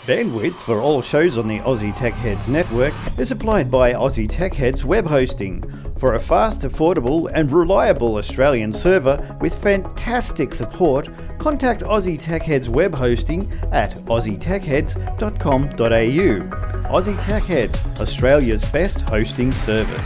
Bandwidth for all shows on the Aussie Tech Heads network is supplied by Aussie Tech Heads Web Hosting. For a fast, affordable and reliable Australian server with fantastic support, contact Aussie Tech Heads Web Hosting at aussietechheads.com.au. Aussie Tech Heads, Australia's best hosting service.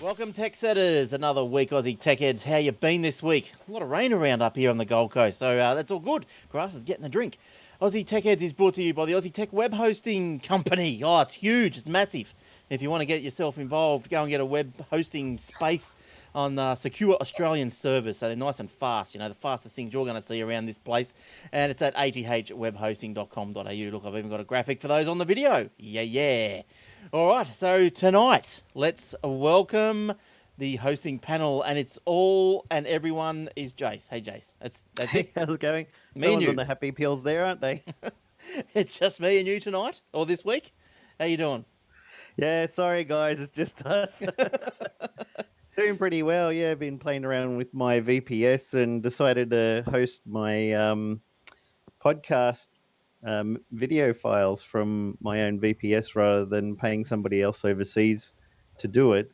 Welcome, Tech Setters. Another week, Aussie Tech Heads. How you been this week? A lot of rain around up here on the Gold Coast, so that's all good. Grass is getting a drink. Aussie Tech Heads is brought to you by the Aussie Tech Web Hosting Company. Oh, it's huge. It's massive. If you want to get yourself involved, go and get a web hosting space on secure Australian servers. So they're nice and fast. You know, the fastest things you're going to see around this place. And it's at athwebhosting.com.au. Look, I've even got a graphic for those on the video. Yeah. All right, so tonight, let's welcome the hosting panel, and it's all and everyone is Jace. Hey, Jace. That's it. How's it going? Me Someone's and you. on the happy pills there, aren't they? It's just me and you tonight, or this week. How you doing? Yeah, sorry guys, it's just us. Doing pretty well, yeah. I've been playing around with my VPS and decided to host my podcast video files from my own VPS rather than paying somebody else overseas to do it.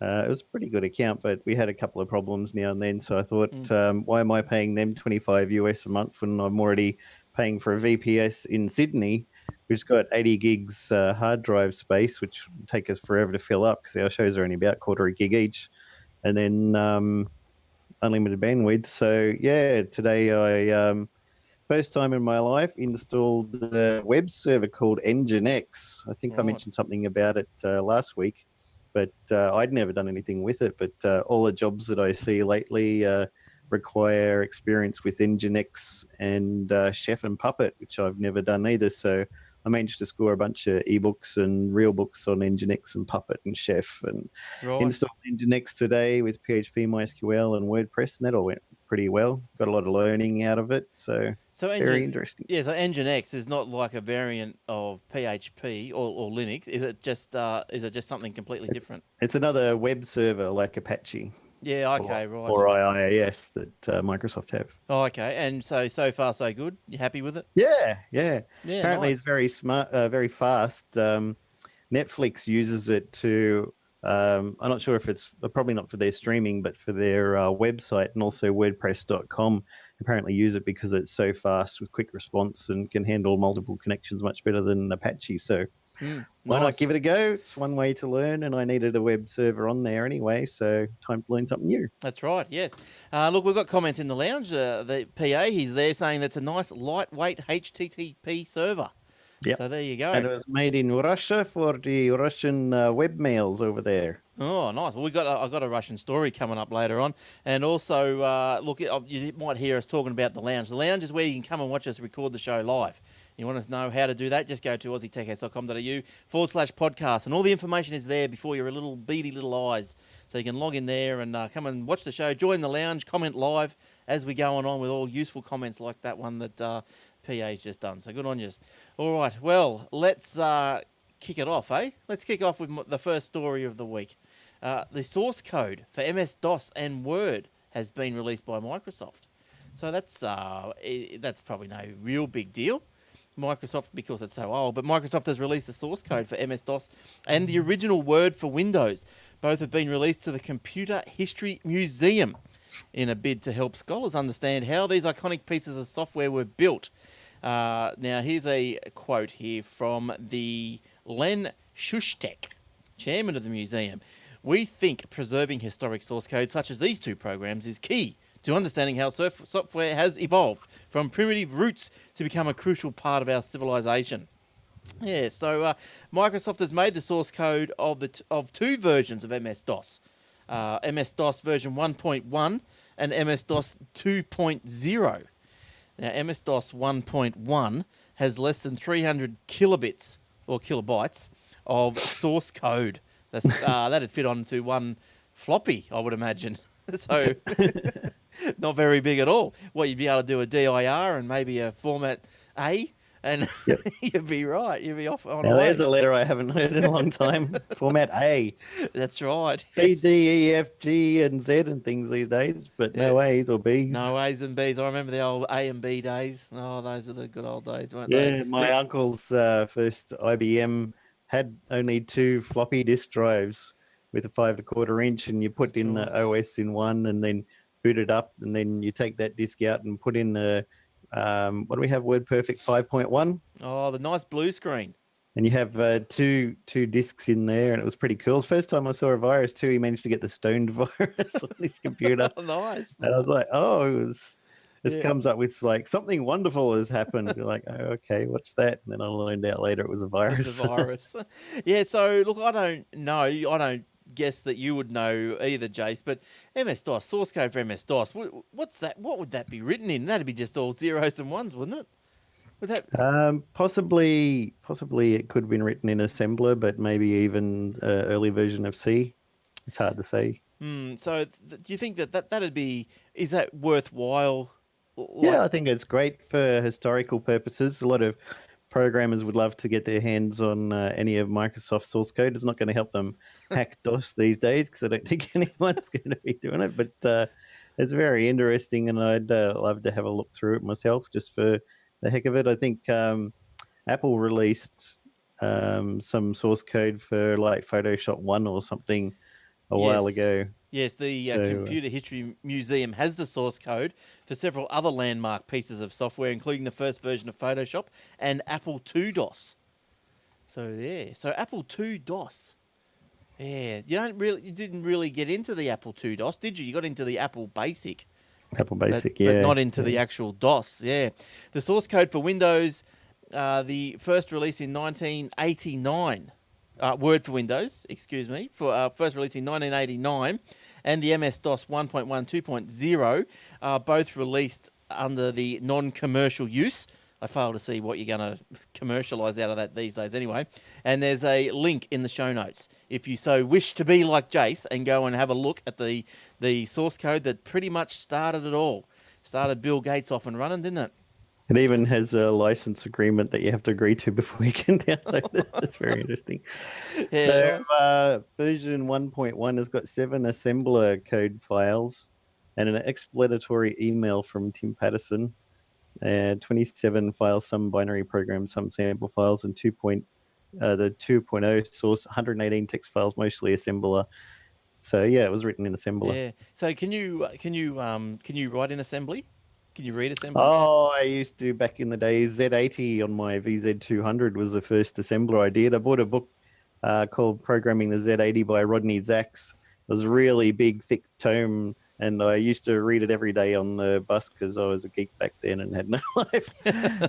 It was a pretty good account, but we had a couple of problems now and then. So I thought, why am I paying them $25 US a month when I'm already paying for a VPS in Sydney, which got 80 gigs hard drive space, which will take us forever to fill up because our shows are only about quarter a gig each, and then unlimited bandwidth. So yeah, today I first time in my life installed a web server called Nginx. I think I mentioned something about it last week, but I'd never done anything with it. But all the jobs that I see lately require experience with Nginx and Chef and Puppet, which I've never done either. So I managed to score a bunch of ebooks and real books on Nginx and Puppet and Chef, and installed Nginx today with PHP, MySQL, and WordPress, and that all went pretty well. Got a lot of learning out of it, so very interesting. Yeah, so Nginx is not like a variant of PHP or Linux. Is it just something completely different? It's another web server like Apache. Yeah, okay, right. Or IIS that Microsoft have. Oh, okay. And so far so good. You happy with it? Yeah. Apparently nice. It's very smart, very fast. Netflix uses it to, I'm not sure if it's probably not for their streaming, but for their website, and also WordPress.com apparently use it because it's so fast with quick response and can handle multiple connections much better than Apache. So why not give it a go? It's one way to learn, and I needed a web server on there anyway, so time to learn something new. That's right, yes. Look, we've got comments in the lounge. The PA, he's there saying that's a nice, lightweight HTTP server. Yeah. So there you go. And it was made in Russia for the Russian webmails over there. Oh, nice. Well, I've got a Russian story coming up later on. And also, look, you might hear us talking about the lounge. The lounge is where you can come and watch us record the show live. You want to know how to do that, just go to aussietechheads.com.au/podcast. And all the information is there before your little beady little eyes. So you can log in there and come and watch the show, join the lounge, comment live as we go on with all useful comments like that one that PA's just done. So good on you. All right, well, let's kick it off, eh? Let's kick off with the first story of the week. The source code for MS-DOS and Word has been released by Microsoft. So that's probably no real big deal. Microsoft, because it's so old, but Microsoft has released the source code for MS-DOS and the original Word for Windows. Both have been released to the Computer History Museum in a bid to help scholars understand how these iconic pieces of software were built. Now, here's a quote here from the Len Shustek, chairman of the museum. We think preserving historic source code such as these two programs is key to understanding how software has evolved from primitive roots to become a crucial part of our civilization. Yeah, so Microsoft has made the source code of two versions of MS-DOS. MS-DOS version 1.1 and MS-DOS 2.0. Now, MS-DOS 1.1 has less than 300 kilobits or kilobytes of source code. That'd fit onto one floppy, I would imagine. So not very big at all. Well, you'd be able to do a DIR and maybe a format A, and Yep. you'd be right. You'd be off on Now, away. there's a letter I haven't heard in a long time. Format A. That's right. C, Yes. D, E, F, G, and Z and things these days, but no A's or B's. No A's and B's. I remember the old A and B days. Oh, those are the good old days, weren't Yeah, they? my uncle's first IBM had only 2 floppy disk drives with a 5 1/4 inch, and you put That's in right. the OS in one, and then boot it up, and then you take that disk out and put in the what do we have? WordPerfect 5.1, Oh, the nice blue screen. and you have two disks in there, and it was pretty cool. It's the first time I saw a virus too. He managed to get the stoned virus on his computer, Oh, nice. and I was like, oh, it Yeah. comes up with like something wonderful has happened. You're like, oh, okay, what's that? And then I learned out later it was a virus. It's a virus. Yeah, so look, I don't know. I don't guess that you would know either, Jace, but MS-DOS, source code for MS-DOS, what's that? What would that be written in? That'd be just all zeros and ones, wouldn't it? Would that... Possibly it could have been written in assembler, but maybe even early version of C. It's hard to say. So do you think that'd be... Is that worthwhile? Yeah, I think it's great for historical purposes. A lot of programmers would love to get their hands on any of Microsoft's source code. It's not going to help them hack DOS these days because I don't think anyone's going to be doing it. But it's very interesting, and I'd love to have a look through it myself just for the heck of it. I think Apple released some source code for like Photoshop 1 or something a while ago. Yes, the Computer History Museum has the source code for several other landmark pieces of software, including the first version of Photoshop and Apple II DOS. So Apple II DOS. Yeah, you didn't really get into the Apple II DOS, did you? You got into the Apple Basic. Apple Basic, but not into the actual DOS. Yeah, the source code for Windows, the first release in 1989. Word for Windows, excuse me, for first release in 1989, and the MS-DOS 1.1 2.0, both released under the non-commercial use. I fail to see what you're going to commercialise out of that these days anyway. And there's a link in the show notes if you so wish to be like Jace and go and have a look at the source code that pretty much started it all. Started Bill Gates off and running, didn't it? It even has a license agreement that you have to agree to before you can download it. That's very interesting. Yeah, so version 1.1 has got 7 assembler code files and an explanatory email from Tim Patterson. 27 files, some binary programs, some sample files, and the 2.0 source, 118 text files, mostly assembler. So yeah, it was written in assembler. Yeah. So can you write in assembly? Can you read assembly? Oh, I used to back in the day. Z80 on my VZ200 was the first assembler I did. I bought a book called Programming the Z80 by Rodney Zacks. It was a really big, thick tome, and I used to read it every day on the bus because I was a geek back then and had no life.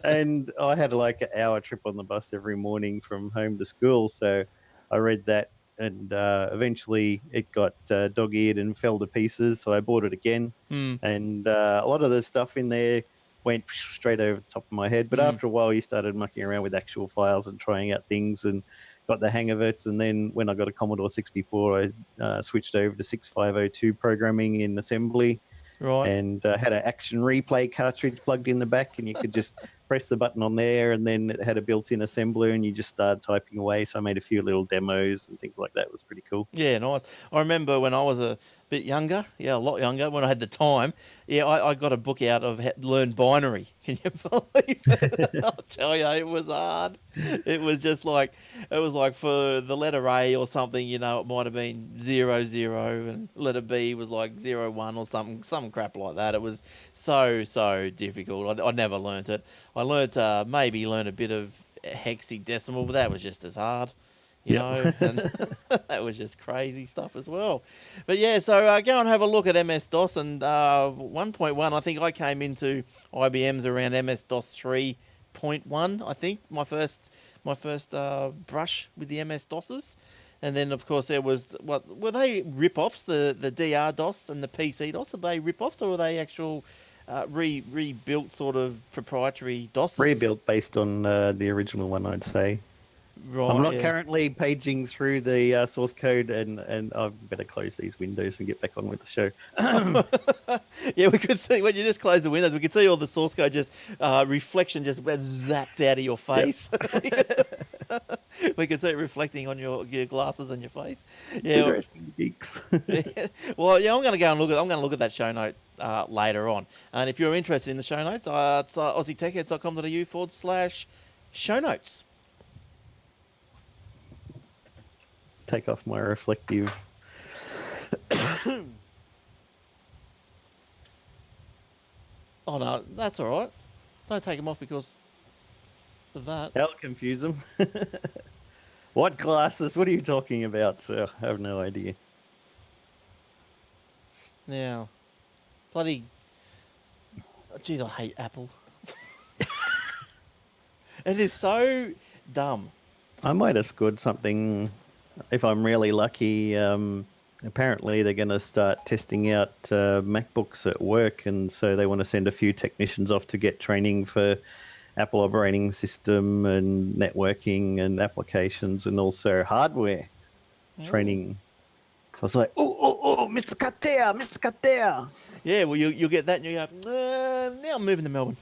And I had like an hour trip on the bus every morning from home to school. So I read that, and eventually it got dog-eared and fell to pieces. So I bought it again. And a lot of the stuff in there went straight over the top of my head. But after a while, you started mucking around with actual files and trying out things and got the hang of it. And then when I got a Commodore 64, I switched over to 6502 programming in assembly. Right. And had an action replay cartridge plugged in the back, and you could just press the button on there, and then it had a built-in assembler, and you just started typing away. So I made a few little demos and things like that. It was pretty cool. Yeah, nice. I remember when I was a bit younger, a lot younger, when I had the time, I got a book out of Learn Binary. Can you believe it? I'll tell you, it was hard. It was just like, for the letter A or something, it might have been 00, and letter B was like 01 or something, some crap like that. It was so difficult. I never learnt it. I learnt maybe a bit of hexadecimal, but that was just as hard. You know, and that was just crazy stuff as well. But yeah, so go and have a look at MS-DOS, and 1.1, I think I came into IBM's around MS-DOS 3.1, I think, my first brush with the MS-DOSes. And then, of course, there was, were they rip-offs, the DR-DOS and the PC-DOS? Are they rip-offs, or were they actual rebuilt sort of proprietary DOSes. Rebuilt based on the original one, I'd say. Right. I'm not yeah. currently paging through the source code, and I better close these windows and get back on with the show. Yeah, we could see when you just close the windows, we could see all the source code just reflection just went zapped out of your face. We could see it reflecting on your glasses and your face. Yeah. Interesting geeks. Yeah. Well, yeah, I'm going to look at that show note later on. And if you're interested in the show notes, it's aussietechheads.com.au/show notes. Take off my reflective. Oh no, that's all right. Don't take them off because of that. That'll confuse them. What glasses? What are you talking about, sir? I have no idea. Now, bloody, jeez, I hate Apple. It is so dumb. I might have scored something if I'm really lucky. Apparently, they're going to start testing out MacBooks at work, and so they want to send a few technicians off to get training for Apple operating system and networking and applications, and also hardware training. So I was like, oh, Mr. Katea, Mr. Katea. Yeah, well, you'll get that, and you go, now I'm moving to Melbourne.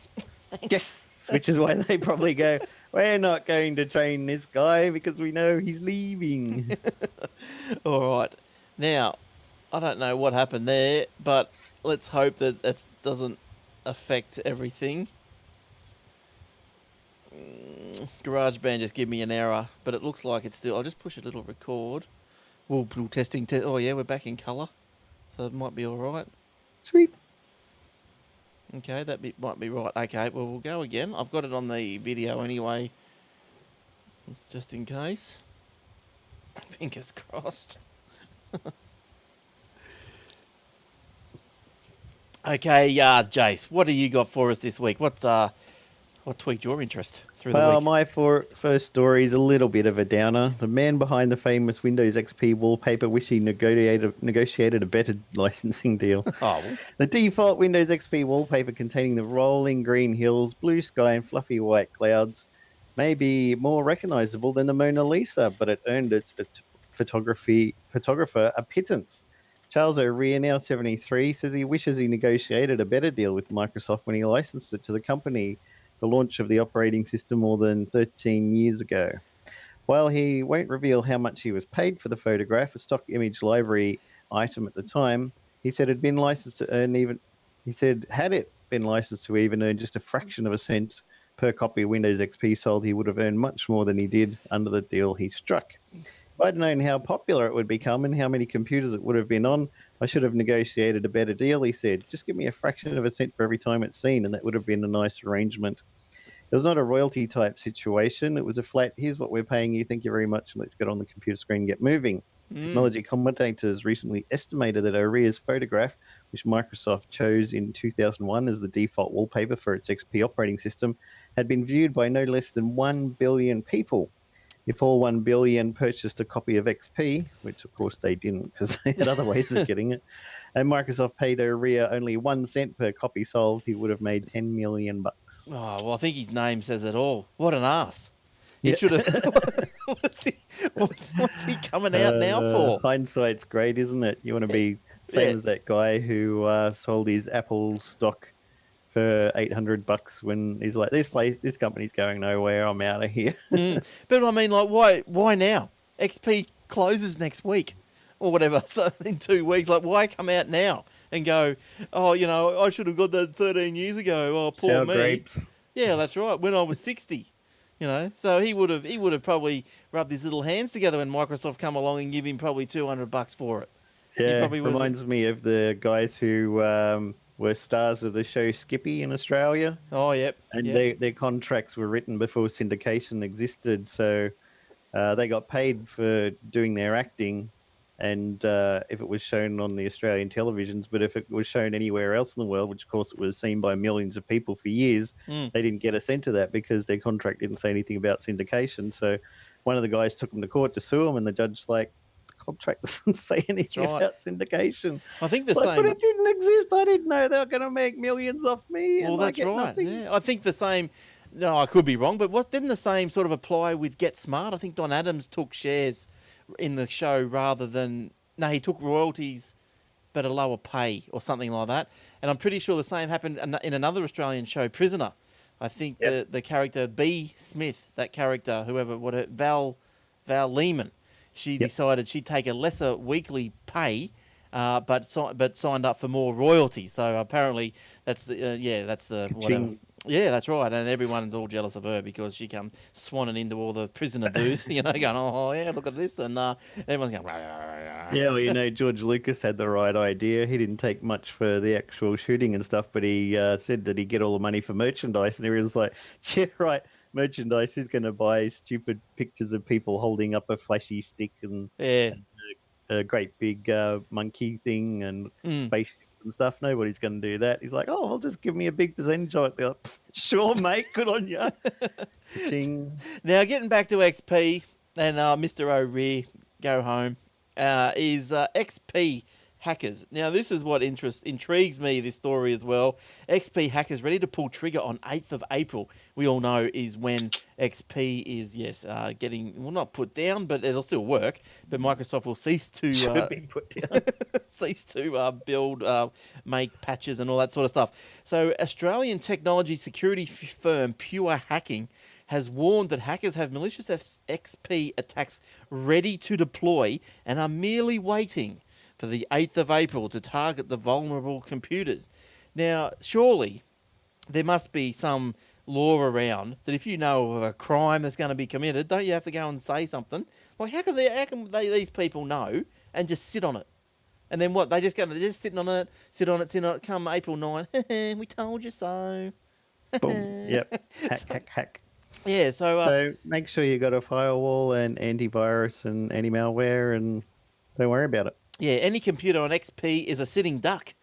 Yes, which is why they probably go, we're not going to train this guy because we know he's leaving. All right. Now, I don't know what happened there, but let's hope that that doesn't affect everything. GarageBand just give me an error, but it looks like it's still... I'll just push a little record. We'll testing... oh, yeah, we're back in colour, so it might be all right. Sweet. Okay, that might be right. Okay, well, we'll go again. I've got it on the video anyway, just in case. Fingers crossed. Okay, Jace, what do you got for us this week? What tweaked your interest through the week? Well, my first story is a little bit of a downer. The man behind the famous Windows XP wallpaper wish he negotiated a better licensing deal. Oh. The default Windows XP wallpaper containing the rolling green hills, blue sky, and fluffy white clouds may be more recognizable than the Mona Lisa, but it earned its photographer a pittance. Charles O'Rear, now 73, says he wishes he negotiated a better deal with Microsoft when he licensed it to the company, the launch of the operating system more than 13 years ago. While he won't reveal how much he was paid for the photograph, a stock image library item at the time, he said had been licensed to earn had it been licensed to even earn just a fraction of a cent per copy of Windows XP sold, he would have earned much more than he did under the deal he struck. If I'd known how popular it would become and how many computers it would have been on, I should have negotiated a better deal, he said. Just give me a fraction of a cent for every time it's seen, and that would have been a nice arrangement. It was not a royalty type situation. It was a flat, here's what we're paying you, thank you very much, and let's get on the computer screen and get moving. Technology commentators recently estimated that O'Rear's photograph, which Microsoft chose in 2001 as the default wallpaper for its XP operating system, had been viewed by no less than 1 billion people. If all 1 billion purchased a copy of XP, which of course they didn't because they had other ways of getting it, and Microsoft paid O'Rear only 1 cent per copy sold, he would have made $10 million. Oh, well, I think his name says it all. What an ass. He Yeah. should have... what's he coming out now for? Hindsight's great, isn't it? You want to be same as that guy who sold his Apple stock for $800 when he's like, this company's going nowhere. I'm out of here. But I mean, like, why now? XP closes next week or whatever. So in 2 weeks, like, why come out now and go, oh, you know, I should have got that 13 years ago. Oh, poor Sour me. grapes. Yeah, that's right. When I was 60, you know, so he would have probably rubbed his little hands together when Microsoft come along and give him probably $200 for it. Yeah, reminds me of the guys who were stars of the show Skippy in Australia. Oh, yep. And yep. their contracts were written before syndication existed, so they got paid for doing their acting, and if it was shown on the Australian televisions, but if it was shown anywhere else in the world, which of course it was seen by millions of people for years, they didn't get a cent of that because their contract didn't say anything about syndication. So one of the guys took them to court to sue them, and the judge's like, contract doesn't say anything right. about syndication. I think the It's like, but same. it didn't exist. I didn't know they were going to make millions off me, Well, and I that's get right. nothing. Yeah, I think the same. No, I could be wrong, but didn't the same sort of apply with Get Smart? I think Don Adams took shares in the show rather than he took royalties but a lower pay or something like that. And I'm pretty sure the same happened in another Australian show, Prisoner. I think the character B. Smith, that character, Val Lehman, she decided she'd take a lesser weekly pay, but signed up for more royalties. So apparently that's the whatever. Yeah, that's right. And everyone's all jealous of her because she comes swanning into all the prisoner dues, going, oh, yeah, look at this. And everyone's going, rah, rah, rah. Yeah, well, George Lucas had the right idea. He didn't take much for the actual shooting and stuff, but he said that he'd get all the money for merchandise. And everyone's like, yeah, right, merchandise. Who's going to buy stupid pictures of people holding up a flashy stick and a great big monkey thing and spaceships and stuff? Nobody's going to do that. He's like, oh, well, just give me a big percentage of it. They're like, sure, mate, good on you. Ching. Now, getting back to XP and Mr. O'Rear, go home, is XP hackers. Now, this is what intrigues me, this story as well. XP hackers ready to pull trigger on 8th of April. We all know is when XP is, getting, well, not put down, but it'll still work. But Microsoft will cease to Should be put down. cease to build, make patches and all that sort of stuff. So, Australian technology security firm Pure Hacking has warned that hackers have malicious XP attacks ready to deploy and are merely waiting for the 8th of April to target the vulnerable computers. Now, surely there must be some law around that if you know of a crime that's going to be committed, don't you have to go and say something? Like, how can these people know and just sit on it? And then what? They're just sitting on it, sit on it, come April 9, we told you so. Boom. Yep. Hack. Yeah, so make sure you got a firewall and antivirus and anti-malware and don't worry about it. Yeah, any computer on XP is a sitting duck,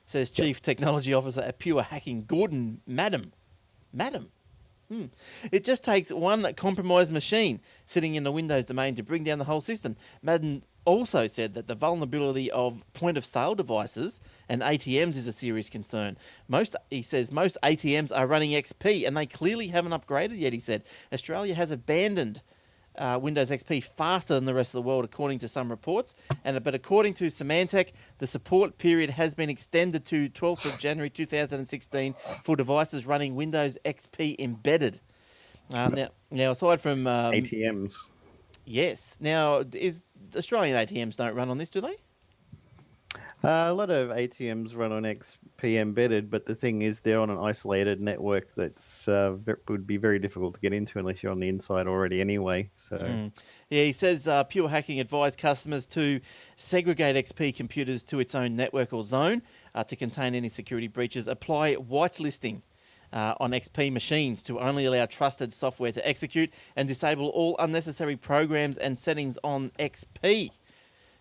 says Chief Technology Officer at Pure Hacking, Gordon Madam. It just takes one compromised machine sitting in the Windows domain to bring down the whole system. Madden also said that the vulnerability of point-of-sale devices and ATMs is a serious concern. He says most ATMs are running XP and they clearly haven't upgraded yet, he said. Australia has abandoned Windows XP faster than the rest of the world, according to some reports. But according to Symantec, the support period has been extended to 12th of January 2016 for devices running Windows XP embedded. Now, aside from ATMs. Yes. Now, Australian ATMs don't run on this, do they? A lot of ATMs run on XP embedded, but the thing is they're on an isolated network that's would be very difficult to get into unless you're on the inside already anyway. So, Yeah, he says Pure Hacking advised customers to segregate XP computers to its own network or zone to contain any security breaches. Apply whitelisting on XP machines to only allow trusted software to execute and disable all unnecessary programs and settings on XP.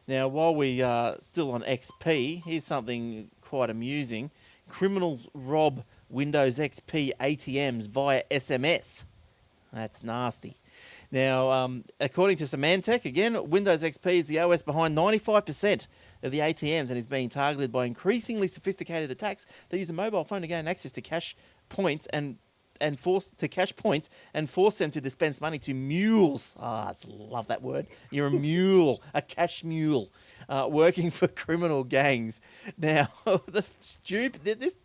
Now, while we are still on XP, here's something quite amusing. Criminals rob Windows XP ATMs via SMS. That's nasty. Now, according to Symantec, again, Windows XP is the OS behind 95% of the ATMs and is being targeted by increasingly sophisticated attacks that use a mobile phone to gain access to cash points and force them to dispense money to mules. I love that word. You're a mule, a cash mule, working for criminal gangs. Now,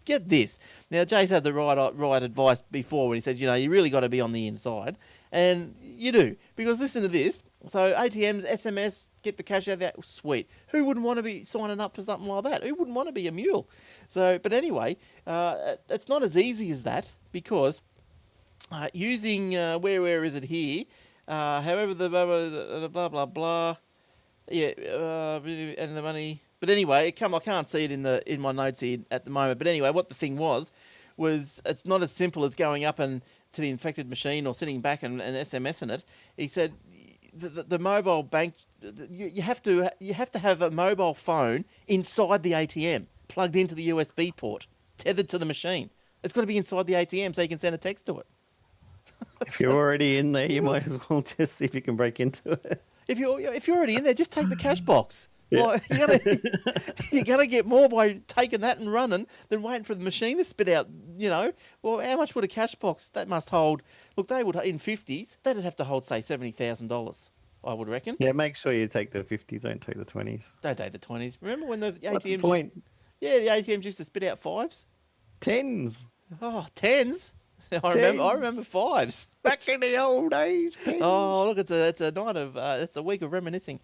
get this. Now, Jay's had the right advice before when he said, you really got to be on the inside, and you do, because listen to this. So ATMs, SMS, get the cash out of that. Sweet. Who wouldn't want to be signing up for something like that? Who wouldn't want to be a mule? So, but anyway, it's not as easy as that because using where is it here? However, the blah blah blah. Yeah, and the money. But anyway, I can't see it in my notes here at the moment. But anyway, what the thing was it's not as simple as going up and to the infected machine or sitting back and SMSing it. He said the mobile bank, you have to have a mobile phone inside the ATM, plugged into the USB port, tethered to the machine. It's got to be inside the ATM so you can send a text to it. If you're already in there, you might as well just see if you can break into it. If you're already in there, just take the cash box. Yeah. Like, you're gonna get more by taking that and running than waiting for the machine to spit out. Well, how much would a cash box that must hold? Look, they would in 50s. That'd have to hold say $70,000. I would reckon. Yeah, make sure you take the 50s, don't take the 20s. Don't take the 20s. Remember when the ATMs? What's the point? Yeah, the ATMs used to spit out 5s. 10s. Oh, 10s. I remember 5s. Back in the old days. 10s. Oh, look, it's a week of reminiscing.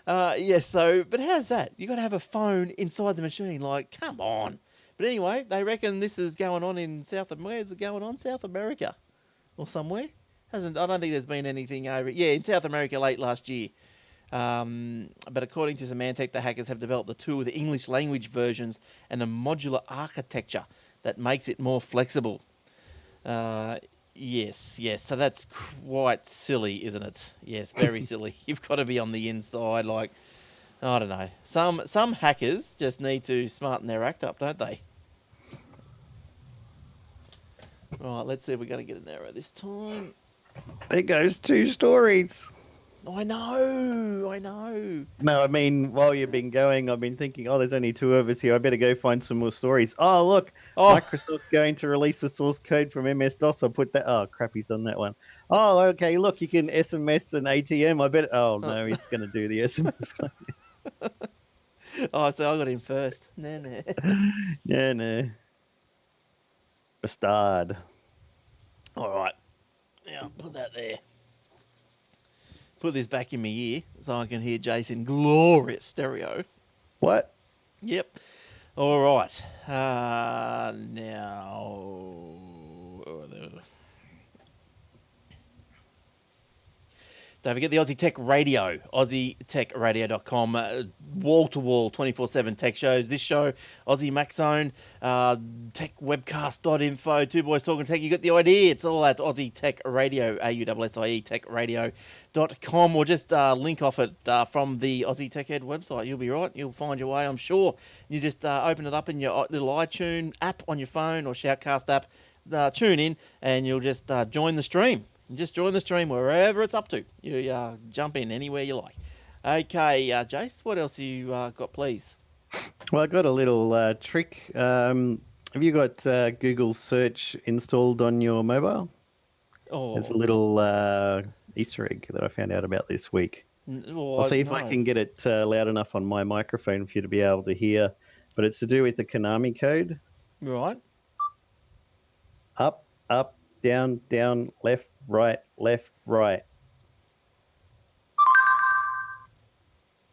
Yes. So, but how's that? You got to have a phone inside the machine. Like, come on. But anyway, they reckon this is going on in where is it going on? South America, or somewhere. I don't think there's been anything over. Yeah, in South America late last year. But according to Symantec, the hackers have developed the two with the English language versions and a modular architecture that makes it more flexible. Yes. So that's quite silly, isn't it? Yes, very silly. You've got to be on the inside. Like, I don't know. Some hackers just need to smarten their act up, don't they? Right, let's see if we're going to get an error this time. There goes 2 stories. I know. No, I mean, while you've been going, I've been thinking, there's only 2 of us here. I better go find some more stories. Oh, look, Microsoft's going to release the source code from MS-DOS. I'll put that. Oh, crap, he's done that one. Oh, okay, look, you can SMS an ATM. I bet. Oh, no, he's going to do the SMS. Oh, so I got him first. No. Yeah, no. Bastard. All right. Now, put that there. Put this back in my ear so I can hear Jason glorious stereo. What? Yep. All right. Now. Don't forget the Aussie Tech Radio, AussieTechRadio.com, wall-to-wall, 24/7 tech shows. This show, Aussie Mac Zone, techwebcast.info, Two Boys Talking Tech. You got the idea. It's all at Aussie Tech Radio, AUSSIE, techradio.com, or just link off it from the Aussie Tech Ed website. You'll be right. You'll find your way, I'm sure. You just open it up in your little iTunes app on your phone or Shoutcast app, tune in, and you'll just join the stream. Just join the stream wherever it's up to. You jump in anywhere you like. Okay, Jace, what else you got, please? Well, I got a little trick. Have you got Google Search installed on your mobile? Oh, there's a little Easter egg that I found out about this week. I'll see if I can get it loud enough on my microphone for you to be able to hear. But it's to do with the Konami code. Right. Up, up, down, down, left, right, left, right.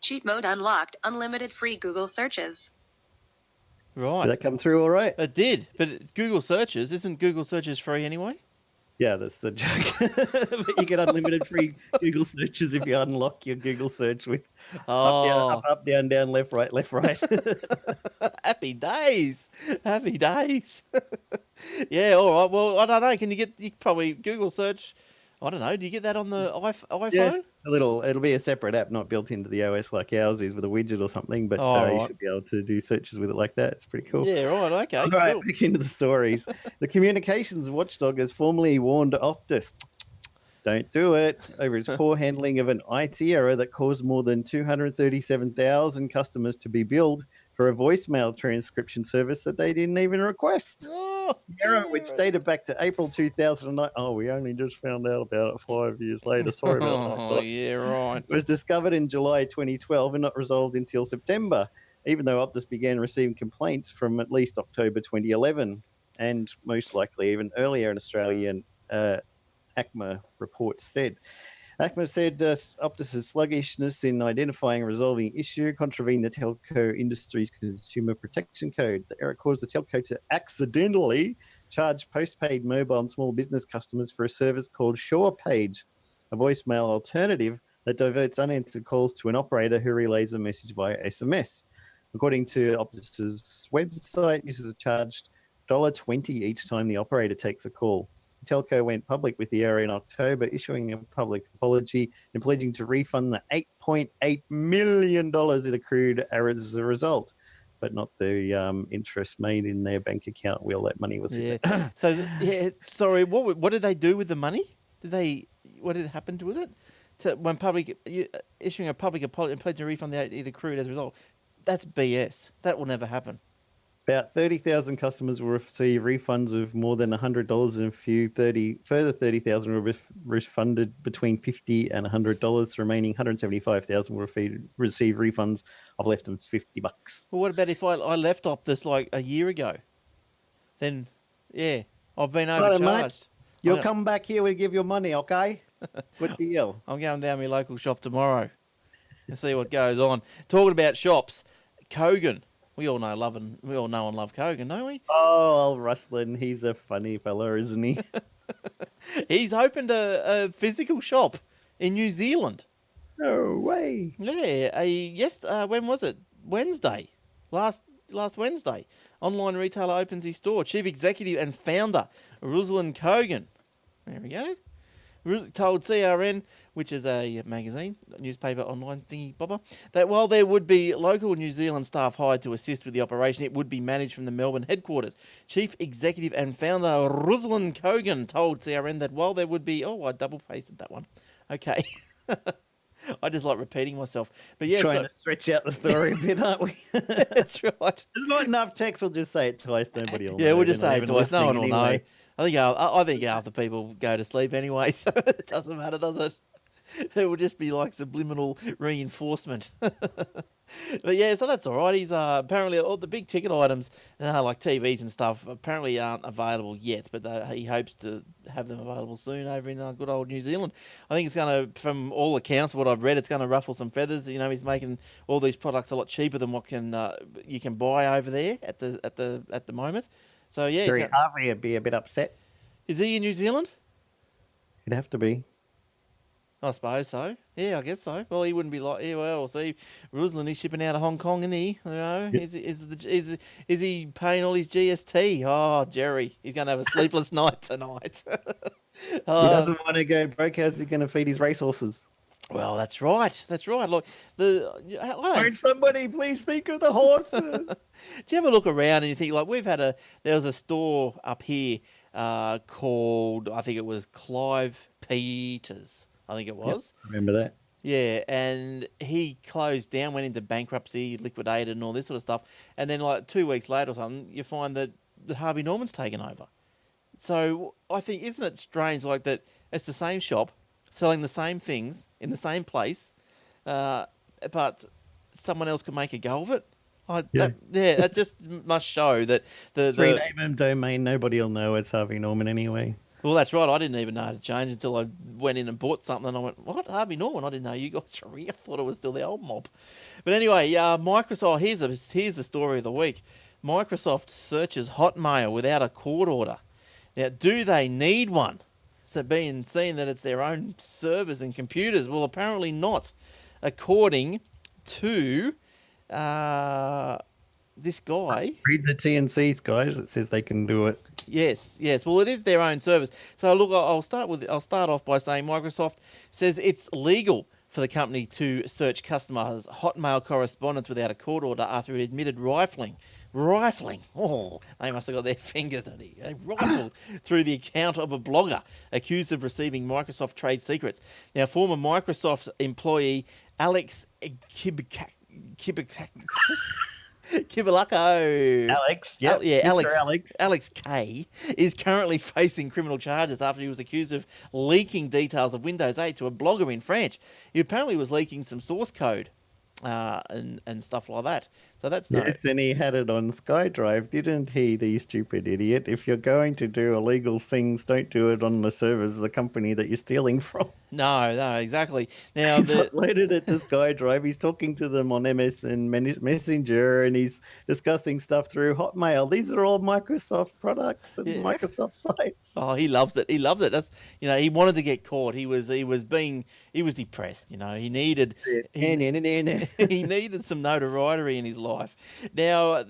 Cheat mode unlocked. Unlimited free Google searches. Right. Did that come through all right? It did, but Google searches, isn't Google searches free anyway? Yeah, that's the joke. But you get unlimited free Google searches if you unlock your Google search with up, down, down, left, right, left, right. Happy days. Happy days. Yeah, all right. Well, I don't know. Can you probably Google search? I don't know. Do you get that on the iPhone? Yeah, it'll be a separate app, not built into the OS like ours is with a widget or something, but you should be able to do searches with it like that. It's pretty cool. Yeah, right. Okay. All right, back into the stories. The communications watchdog has formally warned Optus, don't do it, over its poor handling of an IT error that caused more than 237,000 customers to be billed for a voicemail transcription service that they didn't even request. Oh, the error, which dated back to April 2009. Oh, we only just found out about it 5 years later. Sorry about that. Oh, yeah, right. It was discovered in July 2012 and not resolved until September, even though Optus began receiving complaints from at least October 2011, and most likely even earlier in Australian ACMA report said. ACMA said Optus's sluggishness in identifying and resolving issue contravened the telco industry's consumer protection code. The error caused the telco to accidentally charge postpaid mobile and small business customers for a service called SurePage, a voicemail alternative that diverts unanswered calls to an operator who relays a message via SMS. According to Optus's website, users are charged $1.20 each time the operator takes a call. Telco went public with the error in October, issuing a public apology and pledging to refund the $8.8 million it accrued as a result, but not the interest made in their bank account where that money was. Yeah. So, sorry, what did they do with the money? What did happen with it? when issuing a public apology and pledging a refund the AT accrued as a result. That's BS. That will never happen. About 30,000 customers will receive refunds of more than $100, and further 30,000 will be refunded between $50 and $100. The remaining 175,000 will receive refunds of less than $50. Well, what about if I left Optus like a year ago? Then, yeah, I've been Right, mate. overcharged. You'll come back here, we'll give you money, okay? Good deal. I'm going down my local shop tomorrow and see what goes on. Talking about shops, Kogan. We all know and love Kogan, don't we? Oh, Rustlin, he's a funny fella, isn't he? He's opened a physical shop in New Zealand. No way. Yeah, when was it? Wednesday. Last Wednesday. Online retailer opens his store. Chief executive and founder, Ruslan Kogan. There we go. Told CRN, which is a magazine, newspaper, online thingy bobber, that while there would be local New Zealand staff hired to assist with the operation, it would be managed from the Melbourne headquarters. Chief executive and founder Ruslan Kogan told CRN that while there would be... Oh, I double pasted that one. Okay. I just like repeating myself. But yeah, Trying to stretch out the story a bit, aren't we? That's right. There's not enough text. We'll just say it twice. Nobody will know. Yeah, we'll just say it They're not twice. No one will listening anyway. know. I think half the people go to sleep anyway, so it doesn't matter, does it? It will just be like subliminal reinforcement. But yeah, so that's all right. He's apparently all the big ticket items, like TVs and stuff, apparently aren't available yet, but he hopes to have them available soon over in good old New Zealand. I think it's going to, from all accounts, what I've read, it's going to ruffle some feathers. You know, he's making all these products a lot cheaper than what you can buy over there at the moment. So yeah, Gary Harvey would be a bit upset. Is he in New Zealand? He'd have to be. I suppose so. Yeah, I guess so. Well, he wouldn't be like, yeah, well, see, Ruslan, he's shipping out of Hong Kong, isn't he? You know, is he paying all his GST? Oh, Jerry, he's going to have a sleepless night tonight. He doesn't want to go broke. How's he going to feed his racehorses? Well, that's right. That's right. Look, Won't somebody please think of the horses? Do you ever look around and you think, like, there was a store up here called, I think it was Clive Peters. I think it was. Yep, remember that? Yeah, and he closed down, went into bankruptcy, liquidated, and all this sort of stuff. And then, like 2 weeks later or something, you find that Harvey Norman's taken over. So I think, isn't it strange, like that? It's the same shop selling the same things in the same place, but someone else can make a go of it. That just must show that rename him domain. Nobody will know it's Harvey Norman anyway. Well, that's right. I didn't even know how to change until I went in and bought something. And I went, what? Harvey Norman? I didn't know you guys were here. I thought it was still the old mob. But anyway, Microsoft, here's the story of the week. Microsoft searches Hotmail without a court order. Now, do they need one? So being seen that it's their own servers and computers? Well, apparently not. According to this guy. Read the TNCs, guys. It says they can do it. Yes. Well, it is their own service. So look, I'll start off by saying Microsoft says it's legal for the company to search customers' Hotmail correspondence without a court order after it admitted rifling. Oh, they must have got their fingers on it. They rifled through the account of a blogger accused of receiving Microsoft trade secrets. Now, former Microsoft employee Alex Kibalako. Alex. Yep. Alex K is currently facing criminal charges after he was accused of leaking details of Windows 8 to a blogger in France. He apparently was leaking some source code and stuff like that. So that's yes, and he had it on SkyDrive, didn't he, the stupid idiot? If you're going to do illegal things, don't do it on the servers of the company that you're stealing from. No, exactly. Now he's uploaded it to SkyDrive. He's talking to them on MS and Messenger, and he's discussing stuff through Hotmail. These are all Microsoft products and Microsoft sites. Oh, he loves it. That's he wanted to get caught. He was depressed. He needed he needed some notoriety in his life. Now,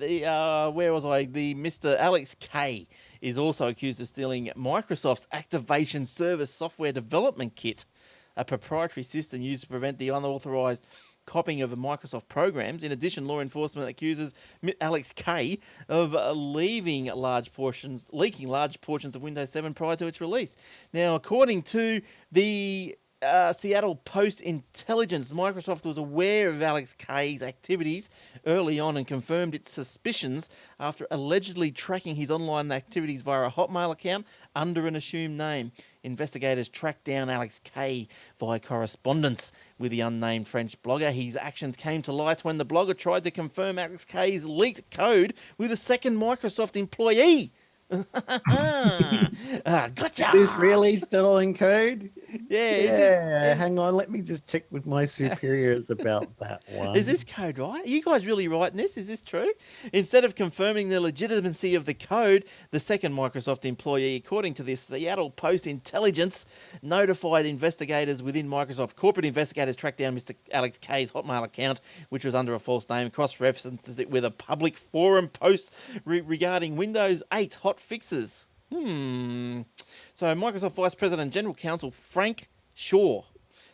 where was I? The Mr. Alex K is also accused of stealing Microsoft's Activation Service software development kit, a proprietary system used to prevent the unauthorized copying of Microsoft programs. In addition, law enforcement accuses Alex K of leaking large portions of Windows 7 prior to its release. Now, according to the Seattle Post intelligence. Microsoft was aware of Alex K's activities early on and confirmed its suspicions after allegedly tracking his online activities via a Hotmail account under an assumed name. Investigators tracked down Alex K via correspondence with the unnamed French blogger. His actions came to light when the blogger tried to confirm Alex K's leaked code with a second Microsoft employee. Gotcha. Is this really still in code? Yeah. Hang on. Let me just check with my superiors about that one. Is this code right? Are you guys really writing this? Is this true? Instead of confirming the legitimacy of the code, the second Microsoft employee, according to this Seattle Post intelligence, notified investigators within Microsoft. Corporate investigators tracked down Mr. Alex K's Hotmail account, which was under a false name, cross-referenced it with a public forum post regarding Windows 8 hot fixes. So Microsoft Vice President and General Counsel Frank Shaw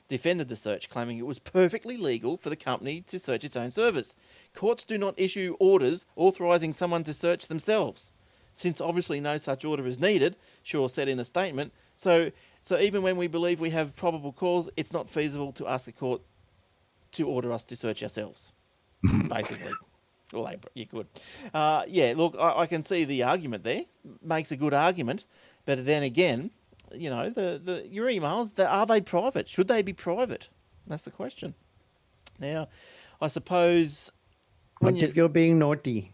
defended the search, claiming it was perfectly legal for the company to search its own servers. Courts do not issue orders authorising someone to search themselves, since obviously no such order is needed, Shaw said in a statement. So even when we believe we have probable cause, it's not feasible to ask the court to order us to search ourselves, basically. Well, you could. Yeah, look, I can see the argument there. Makes a good argument. But then again, you know, your emails, are they private? Should they be private? That's the question. Now, I suppose... if you're being naughty.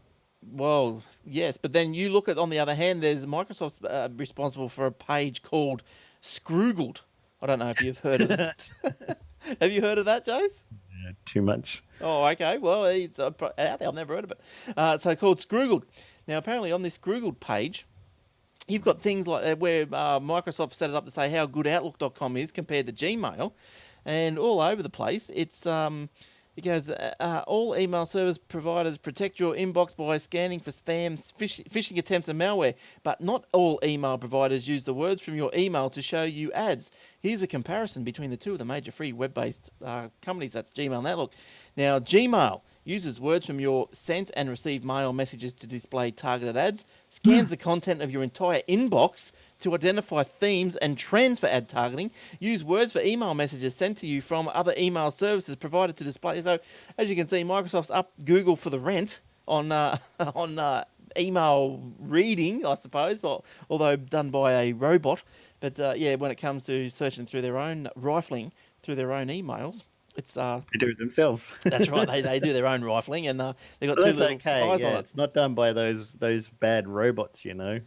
Well, yes. But then you look at, on the other hand, there's Microsoft's responsible for a page called Scroogled. I don't know if you've heard of that. Have you heard of that, Jace? Too much. Oh, okay. Well, I've never heard of it. So called Scroogled. Now, apparently on this Scroogled page, you've got things like where Microsoft set it up to say how good Outlook.com is compared to Gmail, and all over the place. It goes, all email service providers protect your inbox by scanning for spam, phishing attempts and malware, but not all email providers use the words from your email to show you ads. Here's a comparison between the two of the major free web-based companies, that's Gmail and Outlook. Now, Gmail uses words from your sent and received mail messages to display targeted ads, scans the content of your entire inbox to identify themes and trends for ad targeting, use words for email messages sent to you from other email services provided to display. So, as you can see, Microsoft's up Google for the rent on email reading, I suppose, well, although done by a robot. But yeah, when it comes to searching through their own, rifling through their own emails, it's they do it themselves. That's right. They do their own rifling, and they've got Well, two that's little okay. eyes Yeah, on it. it's not done by those bad robots, you know.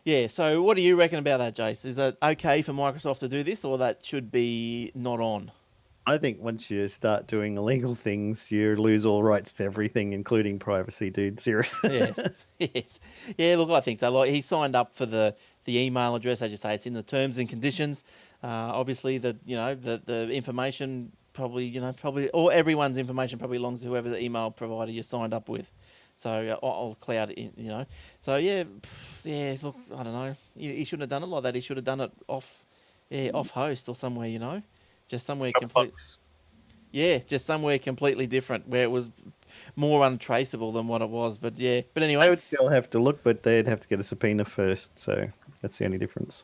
Yeah. So, what do you reckon about that, Jace? Is it okay for Microsoft to do this, or that should be not on? I think once you start doing illegal things, you lose all rights to everything, including privacy, dude. Seriously. Yeah. Yes. Yeah. Look, I think so. Like, he signed up for the email address, as you say, it's in the terms and conditions. Obviously, the information probably, or everyone's information probably belongs to whoever the email provider you signed up with. So I'll cloud it, So yeah, look, I don't know. He shouldn't have done it like that. He should have done it off host or somewhere, just somewhere just somewhere completely different where it was more untraceable than what it was. But yeah, but anyway, I would still have to look, but they'd have to get a subpoena first. So that's the only difference.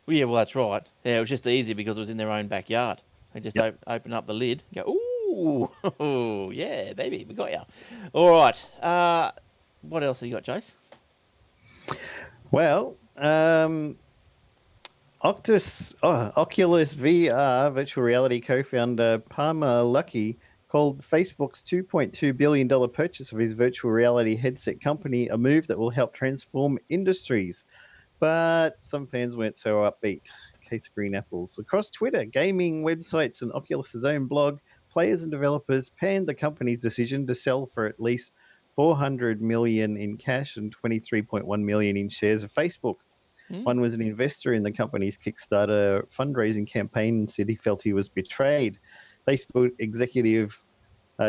Well, yeah, well, that's right. Yeah, it was just easy because it was in their own backyard. They just open up the lid, go, ooh, yeah, baby, we got you. All right. What else have you got, Jace? Well, Oculus VR virtual reality co-founder Palmer Luckey called Facebook's $2.2 billion purchase of his virtual reality headset company a move that will help transform industries. But some fans weren't so upbeat. Case of green apples. Across Twitter, gaming websites, and Oculus's own blog, players and developers panned the company's decision to sell for at least $400 million in cash and $23.1 million in shares of Facebook. One was an investor in the company's Kickstarter fundraising campaign and said he felt he was betrayed. Facebook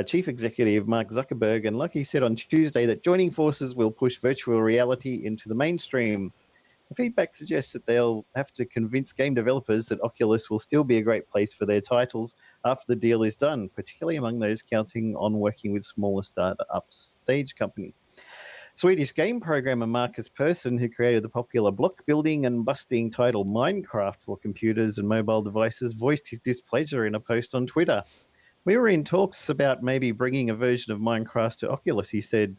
Chief Executive Mark Zuckerberg and Luckey said on Tuesday that joining forces will push virtual reality into the mainstream. The feedback suggests that they'll have to convince game developers that Oculus will still be a great place for their titles after the deal is done, particularly among those counting on working with smaller startup stage company. Swedish game programmer Marcus Persson, who created the popular block building and busting title Minecraft for computers and mobile devices, voiced his displeasure in a post on Twitter. We were in talks about maybe bringing a version of Minecraft to Oculus, he said.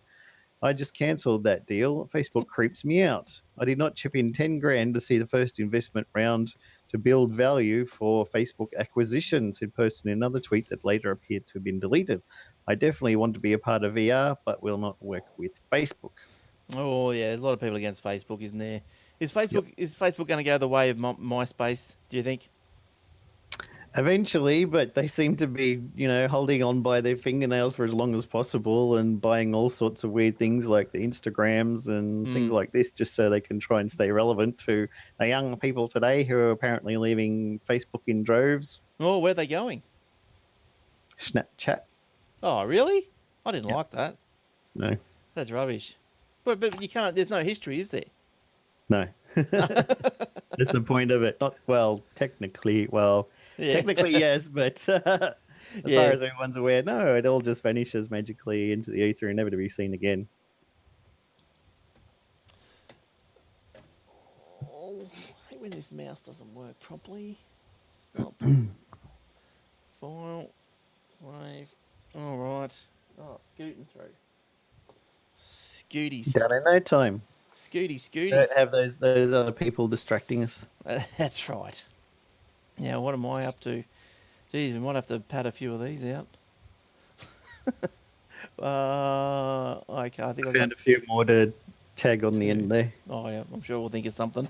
I just cancelled that deal. Facebook creeps me out. I did not chip in 10 grand to see the first investment round to build value for Facebook acquisition, said Person in another tweet that later appeared to have been deleted. I definitely want to be a part of VR, but will not work with Facebook. Oh yeah, there's a lot of people against Facebook, isn't there? Is Facebook going to go the way of MySpace? Do you think? Eventually, but they seem to be, holding on by their fingernails for as long as possible and buying all sorts of weird things like the Instagrams and things like this just so they can try and stay relevant to the young people today who are apparently leaving Facebook in droves. Oh, where are they going? Snapchat. Oh, really? I didn't like that. No. That's rubbish. But you can't, there's no history, is there? No. That's the point of it. Technically, yes, but as far as everyone's aware, no, it all just vanishes magically into the ether and never to be seen again. Oh, I hate when this mouse doesn't work properly. Stop. File. Save. All right. Oh, scooting through. Scooties. Done in no time. Scooties. Don't have those other people distracting us. That's right. Now, what am I up to? Geez, we might have to pad a few of these out. Okay, I think I found a few more to tag on the end there. Oh yeah, I'm sure we'll think of something.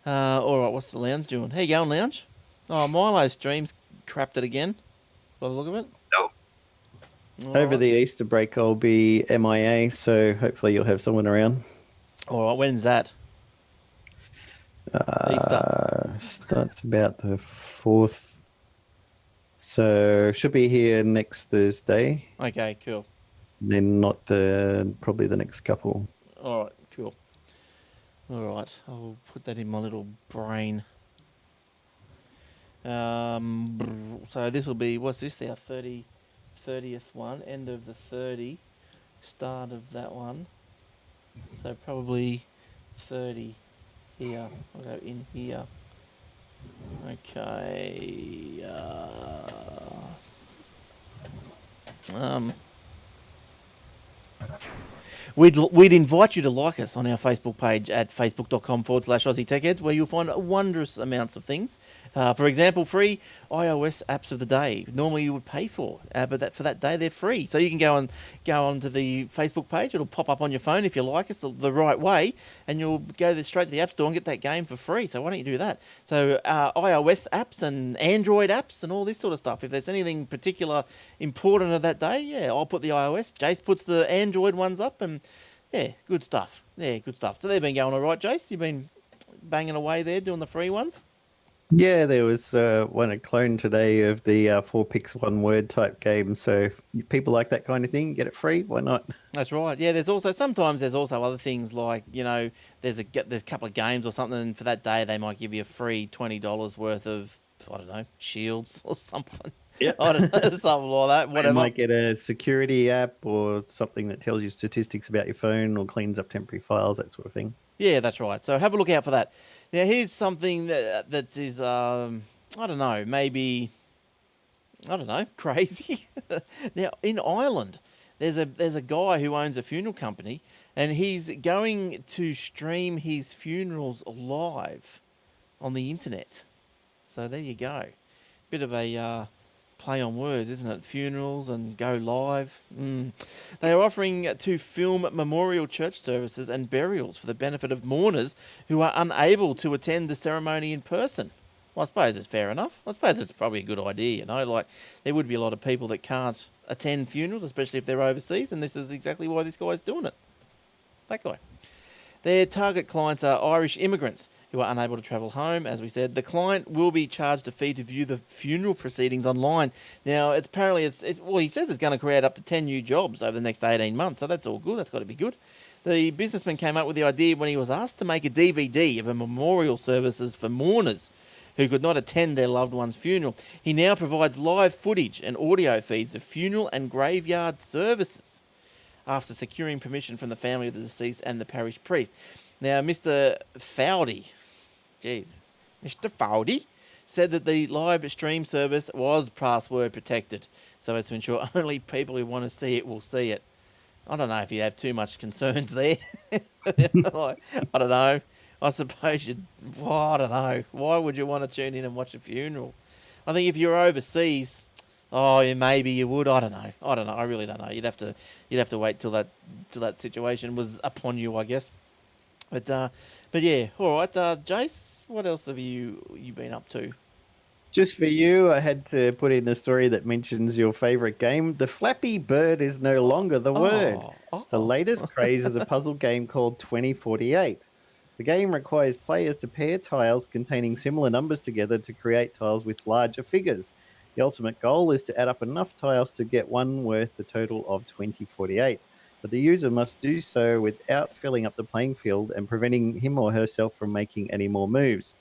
All right, what's the lounge doing? How you going, lounge? Oh, Milo's stream's crapped it again. By the look of it. No. All Over right. the Easter break, I'll be MIA, so hopefully you'll have someone around. All right, when's that? Easter. Starts about the 4th. So should be here next Thursday. Okay, cool. Then probably the next couple. All right, cool. All right, I'll put that in my little brain. So this will be, what's this now? 30th one, end of the 30, start of that one. So probably 30 here. I'll go in here. Okay. We'd invite you to like us on our Facebook page at facebook.com/Aussie Tech Heads, where you'll find wondrous amounts of things. For example, free iOS apps of the day. Normally you would pay for, but for that day they're free. So you can go onto the Facebook page. It'll pop up on your phone if you like us the right way, and you'll go straight to the App Store and get that game for free. So why don't you do that? So iOS apps and Android apps and all this sort of stuff. If there's anything particular important of that day, yeah, I'll put the iOS. Jace puts the Android ones up, and yeah, good stuff. Yeah, good stuff. So they've been going all right, Jace? You've been banging away there doing the free ones? Yeah, there was a clone today of the 4 picks 1 word type game. So if people like that kind of thing, get it free. Why not? That's right. Yeah, there's also other things like, there's a couple of games or something, and for that day they might give you a free $20 worth of, I don't know, shields or something. Yeah, I don't know, something like that. Whatever. You might get a security app or something that tells you statistics about your phone or cleans up temporary files, that sort of thing. Yeah, that's right. So have a look out for that. Now, here's something that is, I don't know, maybe, I don't know, crazy. Now, in Ireland, there's a guy who owns a funeral company, and he's going to stream his funerals live on the internet. So there you go. Bit of a play on words, isn't it? Funerals and go live. They are offering to film memorial church services and burials for the benefit of mourners who are unable to attend the ceremony in person. Well, I suppose it's fair enough. I suppose it's probably a good idea, Like, there would be a lot of people that can't attend funerals, especially if they're overseas, and this is exactly why this guy's doing it. That guy. Their target clients are Irish immigrants who are unable to travel home. As we said, the client will be charged a fee to view the funeral proceedings online. Now, he says it's going to create up to 10 new jobs over the next 18 months, so that's all good. That's got to be good. The businessman came up with the idea when he was asked to make a DVD of a memorial services for mourners who could not attend their loved one's funeral. He now provides live footage and audio feeds of funeral and graveyard services. after securing permission from the family of the deceased and the parish priest. Now, Mr. Fowdy, Mr. Fowdy said that the live stream service was password protected, so as to ensure only people who want to see it will see it. I don't know if you have too much concerns there. I don't know. I suppose you'd... Well, I don't know. Why would you want to tune in and watch a funeral? I think if you're overseas, yeah, maybe you would. I don't know. I really don't know. You'd have to wait till that situation was upon you, I guess. But yeah, all right. Jace, what else have you been up to? Just for you, I had to put in a story that mentions your favorite game. The Flappy Bird is no longer the word. The latest craze is a puzzle game called 2048. The game requires players to pair tiles containing similar numbers together to create tiles with larger figures. The ultimate goal is to add up enough tiles to get one worth the total of 2048. But the user must do so without filling up the playing field and preventing him or herself from making any more moves.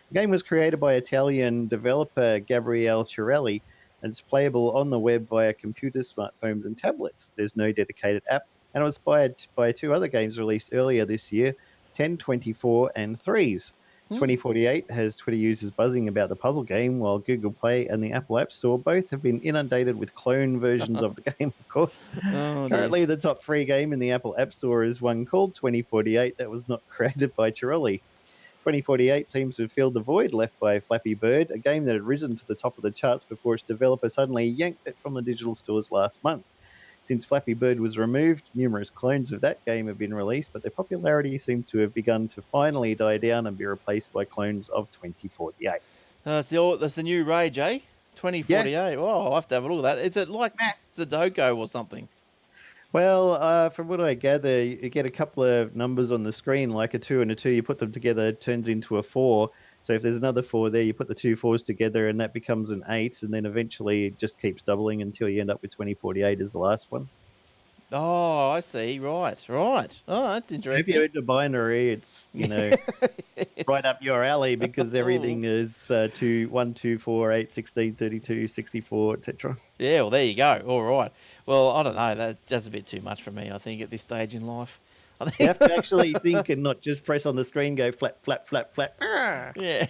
The game was created by Italian developer Gabriele Cirelli, and it's playable on the web via computers, smartphones, and tablets. There's no dedicated app, and it was inspired by two other games released earlier this year, 1024 and Threes. 2048 has Twitter users buzzing about the puzzle game, while Google Play and the Apple App Store both have been inundated with clone versions of the game, of course. Currently, the top free game in the Apple App Store is one called 2048 that was not created by Cirelli. 2048 seems to have filled the void left by Flappy Bird, a game that had risen to the top of the charts before its developer suddenly yanked it from the digital stores last month. Since Flappy Bird was removed, numerous clones of that game have been released, but their popularity seems to have begun to finally die down and be replaced by clones of 2048. That's the new rage, eh? 2048. Yes. Oh, I'll have to have a look at that. Is it like Sudoku or something? Well, from what I gather, you get a couple of numbers on the screen, like a 2 and a 2. You put them together, it turns into a 4. So if there's another 4 there, you put the 2 4s together, and that becomes an 8. And then eventually it just keeps doubling until you end up with 2048 as the last one. Oh, I see. Right. Oh, that's interesting. If you're into binary, it's, right up your alley because everything is 2, 1, 2, 4, 8, 16, 32, 64, etc. Yeah, well, there you go. All right. Well, I don't know. That's a bit too much for me, I think, at this stage in life. You have to actually think and not just press on the screen, go flap, flap, flap, flap. Yeah.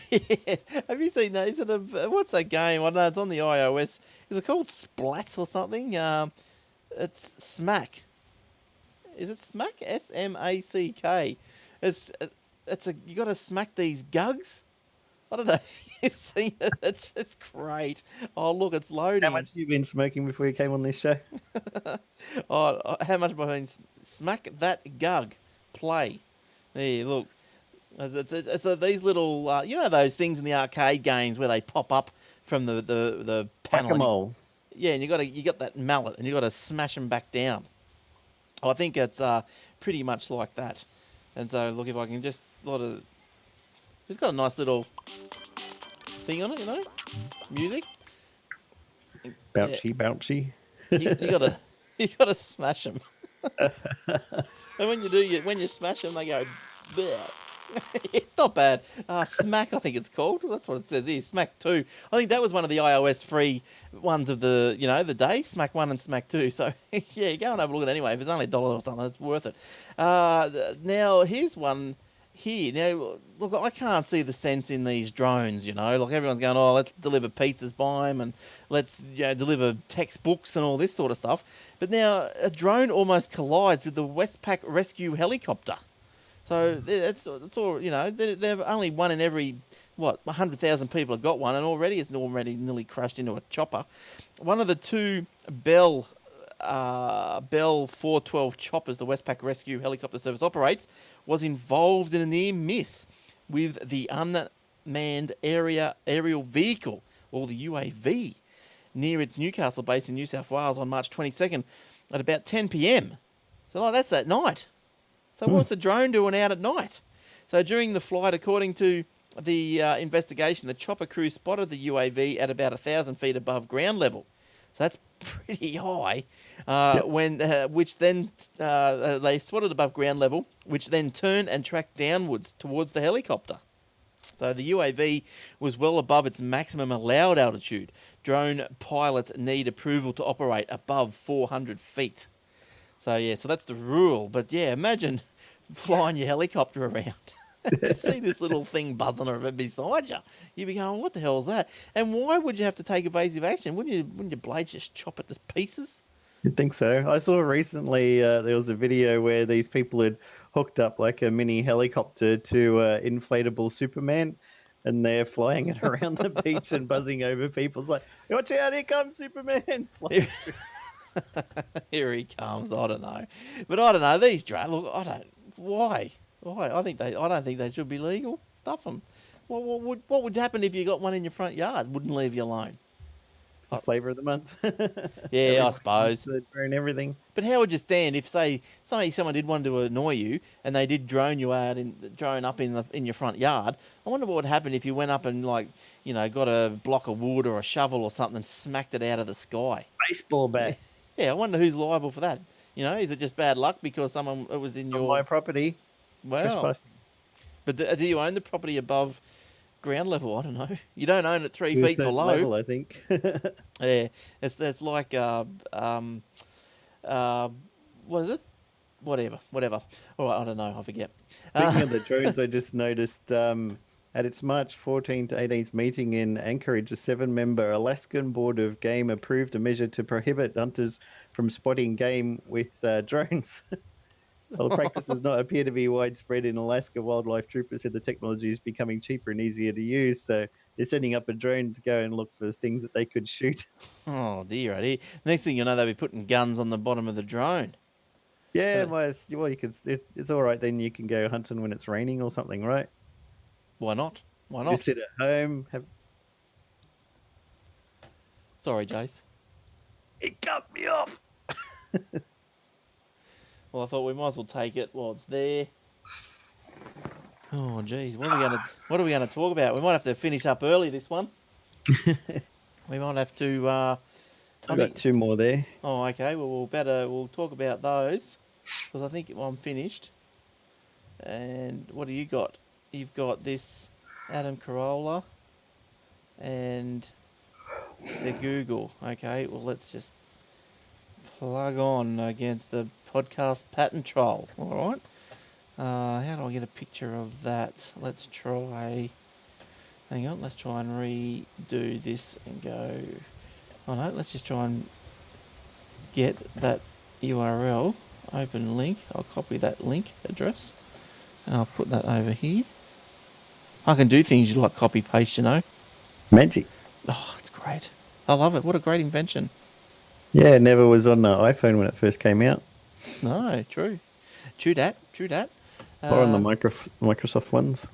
Have you seen that? What's that game? I don't know. It's on the iOS. Is it called Splat or something? It's Smack. Is it Smack? SMACK. You got to smack these gugs. I don't know if you've seen it. It's just great. Oh, look, it's loading. How much have you been smoking before you came on this show? How much have I been? Smack that gug. Play. There, look. It's these little, those things in the arcade games where they pop up from the panel. Whack-a-mole. Yeah, and you got that mallet, and you got to smash them back down. I think it's pretty much like that. And so, look, if I can just it's got a nice little thing on it, music. Bouncy, bouncy. You gotta smash them. And when you smash them, they go. Bleh. It's not bad. Smack, I think it's called. That's what it says here. Smack 2. I think that was one of the iOS free ones of the day. Smack 1 and Smack 2. So, yeah, go and have a look at it anyway. If it's only $1 or something, it's worth it. Now, here's one here. Now, look, I can't see the sense in these drones, Like, everyone's going, let's deliver pizzas by them and let's deliver textbooks and all this sort of stuff. But now, a drone almost collides with the Westpac Rescue helicopter. So it's all, they've only one in every, 100,000 people have got one, and it's already nearly crashed into a chopper. One of the two Bell 412 choppers the Westpac Rescue Helicopter Service operates was involved in a near miss with the unmanned aerial vehicle, or the UAV, near its Newcastle base in New South Wales on March 22nd at about 10 p.m. So that's at night. So what's the drone doing out at night? So during the flight, according to the investigation, the chopper crew spotted the UAV at about 1,000 feet above ground level. So that's pretty high. Which then they spotted above ground level, which then turned and tracked downwards towards the helicopter. So the UAV was well above its maximum allowed altitude. Drone pilots need approval to operate above 400 feet. So that's the rule. But yeah, imagine flying your helicopter around. You see this little thing buzzing around beside you. You'd be going, what the hell is that? And why would you have to take evasive action? Wouldn't your blades just chop it to pieces? You think so? I saw recently there was a video where these people had hooked up like a mini helicopter to inflatable Superman, and they're flying it around the beach and buzzing over people. It's like, watch out, here comes Superman. Here, here he comes. I don't know. But I don't know. These drones, look, I don't. Why? Why? I don't think they should be legal. Stuff them. What would happen if you got one in your front yard? Wouldn't leave you alone. It's the flavour of the month. Yeah, I suppose. And everything. But how would you stand if, say someone did want to annoy you and they did drone you out drone up in your front yard? I wonder what would happen if you went up and got a block of wood or a shovel or something and smacked it out of the sky. Baseball bat. Yeah, I wonder who's liable for that. Is it just bad luck because it was in On my property. Well, but do you own the property above ground level? I don't know. You don't own it 3 feet below. Level, I think. Yeah, it's like what is it? Whatever. All right, I don't know. I forget. Speaking of the drones, I just noticed at its March 14th to 18th meeting in Anchorage, a 7-member Alaskan Board of Game approved a measure to prohibit hunters from spotting game with drones. While the practice does not appear to be widespread in Alaska, wildlife troopers said the technology is becoming cheaper and easier to use. So they're sending up a drone to go and look for things that they could shoot. Oh dear, oh dear. Next thing you know, they'll be putting guns on the bottom of the drone. Yeah, well, you can. It's all right. Then you can go hunting when it's raining or something, right? Why not? Why not? Just sit at home. Sorry, Jace. It cut me off. Well, I thought we might as well take it while it's there. Oh, geez, what are we gonna talk about? We might have to finish up early this one. We might have to. I've got 2 more there. Oh, okay. Well, we'll talk about those because I think I'm finished. And what do you got? You've got this Adam Carolla and the Google. Okay. Well, let's just plug on against the podcast patent troll. All right. How do I get a picture of that? Let's try. Hang on. Let's try and redo this and go. Oh no. Let's just try and get that URL. Open link. I'll copy that link address and I'll put that over here. I can do things you like copy paste. Magic. Oh, it's great. I love it. What a great invention. Yeah, it never was on the iPhone when it first came out. No, true. True that. Or on the Microsoft ones.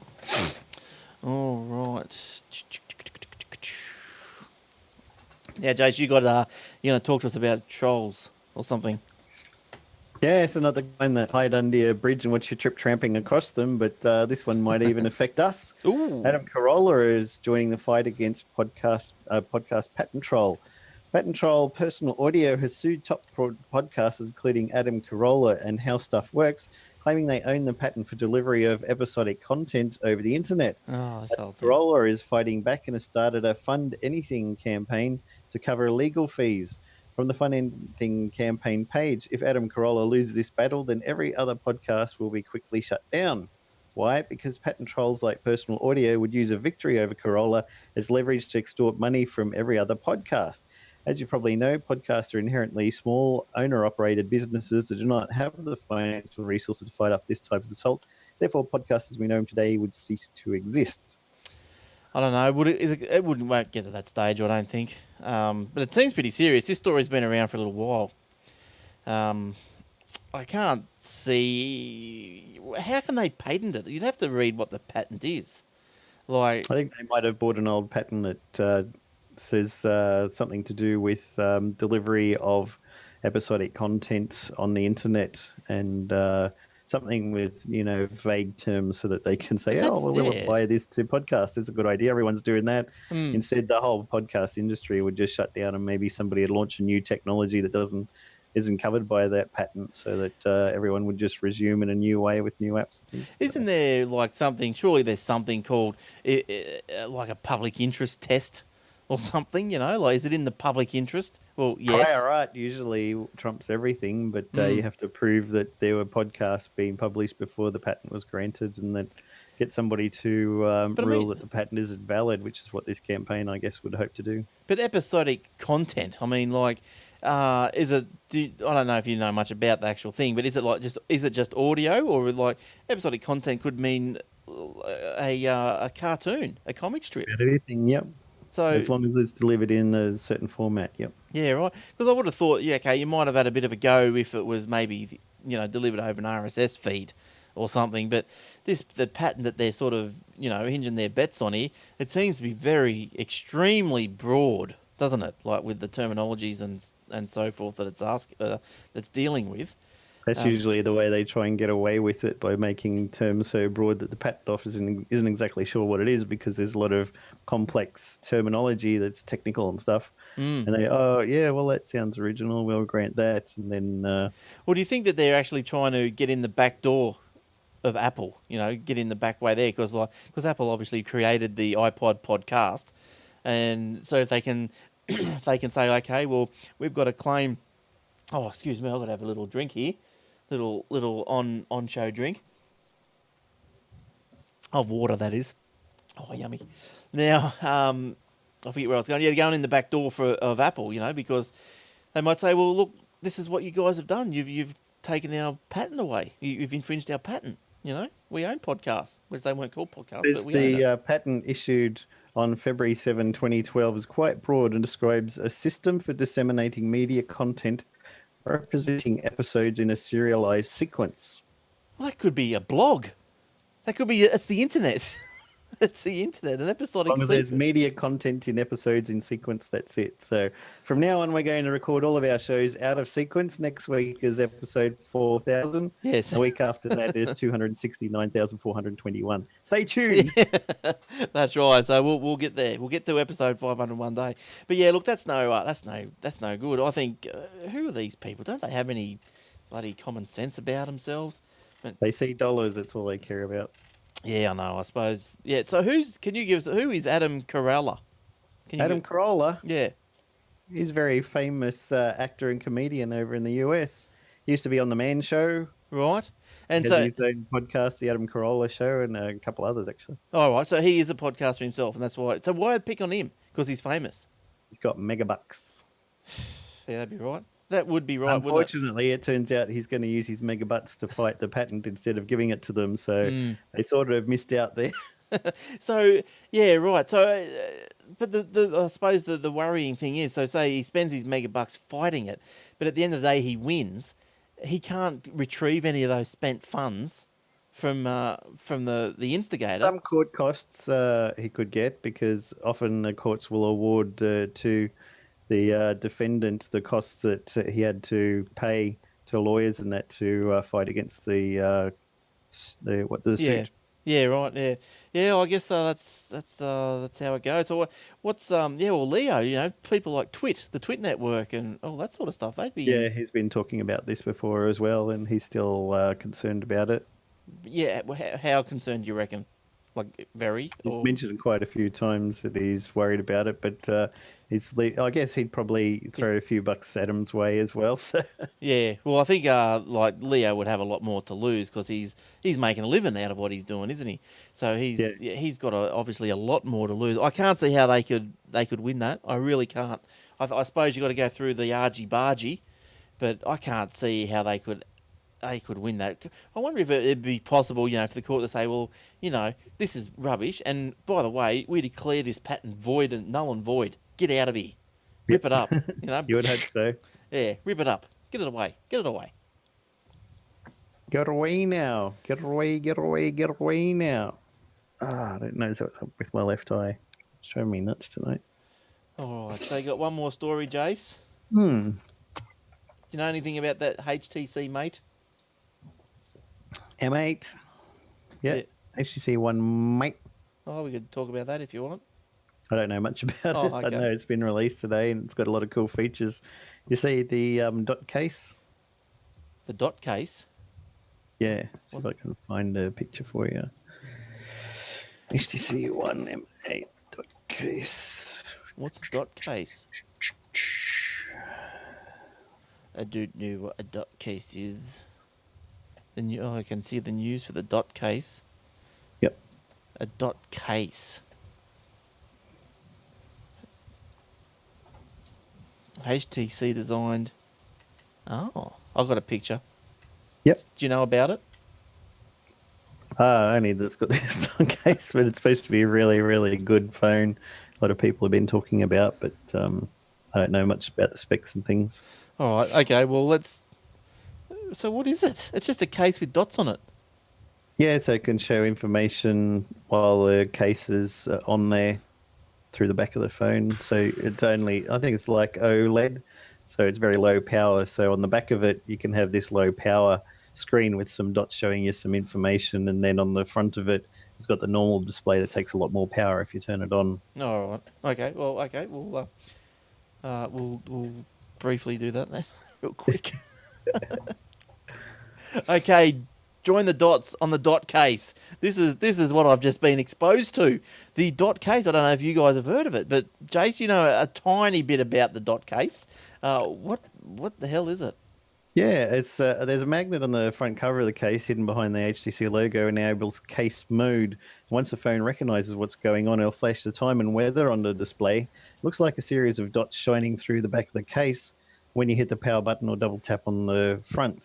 All right. Yeah, Jace, you're going to talk to us about trolls or something. Yeah, it's another kind that hide under your bridge and watch you trip tramping across them, but this one might even affect us. Ooh. Adam Carolla is joining the fight against podcast patent troll. Patent troll Personal Audio has sued top podcasters, including Adam Carolla and How Stuff Works, claiming they own the patent for delivery of episodic content over the internet. Oh, that's old thing. Carolla is fighting back and has started a Fund Anything campaign to cover legal fees. From the Fund Anything campaign page, if Adam Carolla loses this battle, then every other podcast will be quickly shut down. Why? Because patent trolls like Personal Audio would use a victory over Carolla as leverage to extort money from every other podcast. As you probably know, podcasts are inherently small, owner-operated businesses that do not have the financial resources to fight off this type of assault. Therefore, podcasts as we know them today would cease to exist. I don't know. It won't get to that stage, I don't think. But it seems pretty serious. This story's been around for a little while. I can't see... How can they patent it? You'd have to read what the patent is. I think they might have bought an old patent that says something to do with delivery of episodic content on the internet and something with, vague terms so that they can say, we'll apply this to podcasts. That's a good idea. Everyone's doing that. Instead, the whole podcast industry would just shut down and maybe somebody would launch a new technology that isn't covered by that patent so that everyone would just resume in a new way with new apps. Isn't there surely there's something called like a public interest test or something, like is it in the public interest? Well, yes. Prior art usually trumps everything, but you have to prove that there were podcasts being published before the patent was granted, and then get somebody to rule that the patent isn't valid, which is what this campaign, I guess, would hope to do. But episodic content, I mean, like, is it? I don't know if you know much about the actual thing, but is it just audio, or like episodic content could mean a cartoon, a comic strip? Anything, yep. So as long as it's delivered in a certain format, yep. Yeah, right. Because I would have thought, okay, you might have had a bit of a go if it was maybe delivered over an RSS feed or something. But the pattern that they're sort of hinging their bets on here, it seems to be very extremely broad, doesn't it? Like with the terminologies and so forth that that's dealing with. That's usually the way they try and get away with it, by making terms so broad that the patent office isn't exactly sure what it is, because there's a lot of complex terminology that's technical and stuff. And they, that sounds original, we'll grant that. And then... Well, do you think that they're actually trying to get in the back door of Apple, get in the back way there? Because Apple obviously created the iPod podcast. And so if they can, they can say, okay, well, we've got a claim... Oh, excuse me, I've got to have a little drink here. Little on-show drink of water, that is. Oh, yummy. Now, I forget where I was going. Yeah, going in the back door of Apple, because they might say, well, look, this is what you guys have done. You've taken our patent away. You've infringed our patent. We own podcasts, which they weren't called podcasts. There's but we own it. Patent issued on February 7, 2012 is quite broad and describes a system for disseminating media content representing episodes in a serialized sequence. Well, that could be a blog. That could be... It's the internet. It's the internet, an episodic sequence. As long as there's media content in episodes in sequence, that's it. So from now on, we're going to record all of our shows out of sequence. Next week is episode 4,000. Yes. The week after that is 269,421. Stay tuned. Yeah. That's right. So we'll get there. We'll get to episode 500 one day. But yeah, look, that's no good. I think who are these people? Don't they have any bloody common sense about themselves? They see dollars. That's all they care about. Yeah, I know. I suppose. Yeah. So who is Adam Carolla? Adam Carolla? Yeah. He's a very famous actor and comedian over in the US. He used to be on The Man Show. Right. And he has his own podcast, The Adam Carolla Show, and a couple others, actually. All right. So he is a podcaster himself, and that's why. So why pick on him? Because he's famous. He's got megabucks. Yeah, that'd be right. That would be right. Unfortunately, it turns out he's going to use his megabucks to fight the patent instead of giving it to them. So they sort of missed out there. So, yeah, right. So, but I suppose the worrying thing is, so say he spends his megabucks fighting it, but at the end of the day he wins. He can't retrieve any of those spent funds from the instigator. Some court costs he could get, because often the courts will award to the defendant the costs that he had to pay to lawyers and that to fight against the suit. Yeah, right. Yeah. I guess that's how it goes. So what's Leo? People like the Twit network, and all that sort of stuff. They'd be he's been talking about this before as well, and he's still concerned about it. Yeah, how concerned do you reckon? Like very? He's mentioned quite a few times that he's worried about it, but I guess he'd probably throw a few bucks Adam's way as well. So. Yeah, well, I think like Leo would have a lot more to lose, because he's making a living out of what he's doing, isn't he? So he's got obviously a lot more to lose. I can't see how they could win that. I really can't. I suppose you got to go through the argy-bargy, but I can't see how they could win that. I wonder if it'd be possible, for the court to say, well, this is rubbish, and by the way, we declare this patent void and null and void. Get out of here. Rip it up. You would hope so. Yeah, rip it up. Get it away. Get it away. Get away now. Get away, get away, get away now. I don't know what's up with my left eye. It's driving me nuts tonight. All right, so you got one more story, Jace? Do you know anything about that HTC Mate? M8. Yeah. HTC One Mate. Oh, we could talk about that if you want. I don't know much about it. Okay. I know it's been released today and it's got a lot of cool features. You see the dot case? The dot case? Yeah. See if I can find a picture for you. HTC One M8 dot case. What's a dot case? I don't know what a dot case is. I can see the news for the dot case. Yep. A dot case. HTC designed. Oh, I've got a picture. Yep. Do you know about it? Only that's got this dot case, but it's supposed to be a really, really good phone. A lot of people have been talking about, but I don't know much about the specs and things. All right. Okay. Well, let's. So what is it? It's just a case with dots on it. Yeah, so it can show information while the case is on there through the back of the phone. So it's only, I think it's like OLED, so it's very low power. So on the back of it, you can have this low power screen with some dots showing you some information, and then on the front of it, it's got the normal display that takes a lot more power if you turn it on. All right. Okay. Well. Okay. We'll briefly do that then, real quick. Okay. Join the dots on the dot case. This is what I've just been exposed to. The dot case. I don't know if you guys have heard of it, but Jace, you know a tiny bit about the dot case. What the hell is it? Yeah, it's there's a magnet on the front cover of the case hidden behind the HTC logo, enables case mode. Once the phone recognizes what's going on, it'll flash the time and weather on the display. It looks like a series of dots shining through the back of the case when you hit the power button or double tap on the front.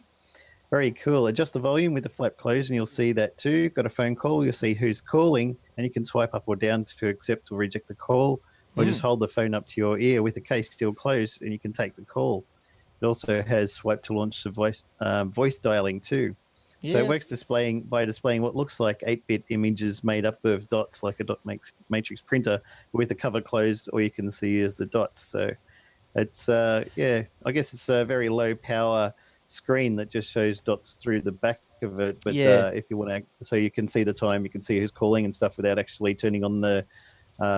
Very cool. Adjust the volume with the flap closed and you'll see that too. Got a phone call, you'll see who's calling, and you can swipe up or down to accept or reject the call, or just hold the phone up to your ear with the case still closed and you can take the call. It also has swipe to launch the voice dialing too. Yes. So it works by displaying what looks like 8-bit images made up of dots, like a dot matrix printer, with the cover closed, or you can see as the dots. So it's I guess it's a very low power screen that just shows dots through the back of it. But if you want to, so you can see the time, you can see who's calling and stuff without actually turning on the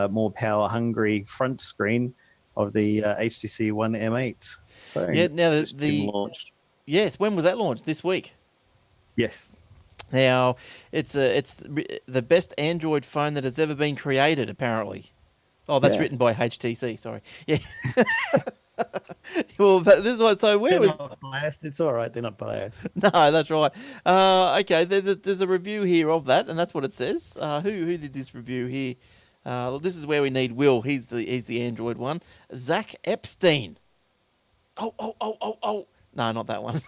more power hungry front screen of the HTC One M8 phone. Yeah. Now been launched. Yes. When was that launched? This week. Yes. Now it's the best Android phone that has ever been created. Apparently. Oh, that's written by HTC. Sorry. Yeah. Well, this is what. So where They're not biased. It's all right. They're not biased. No, that's right. Okay, there's a review here of that, and that's what it says. Who did this review here? This is where we need Will. He's the Android one. Zach Epstein. Oh. No, not that one.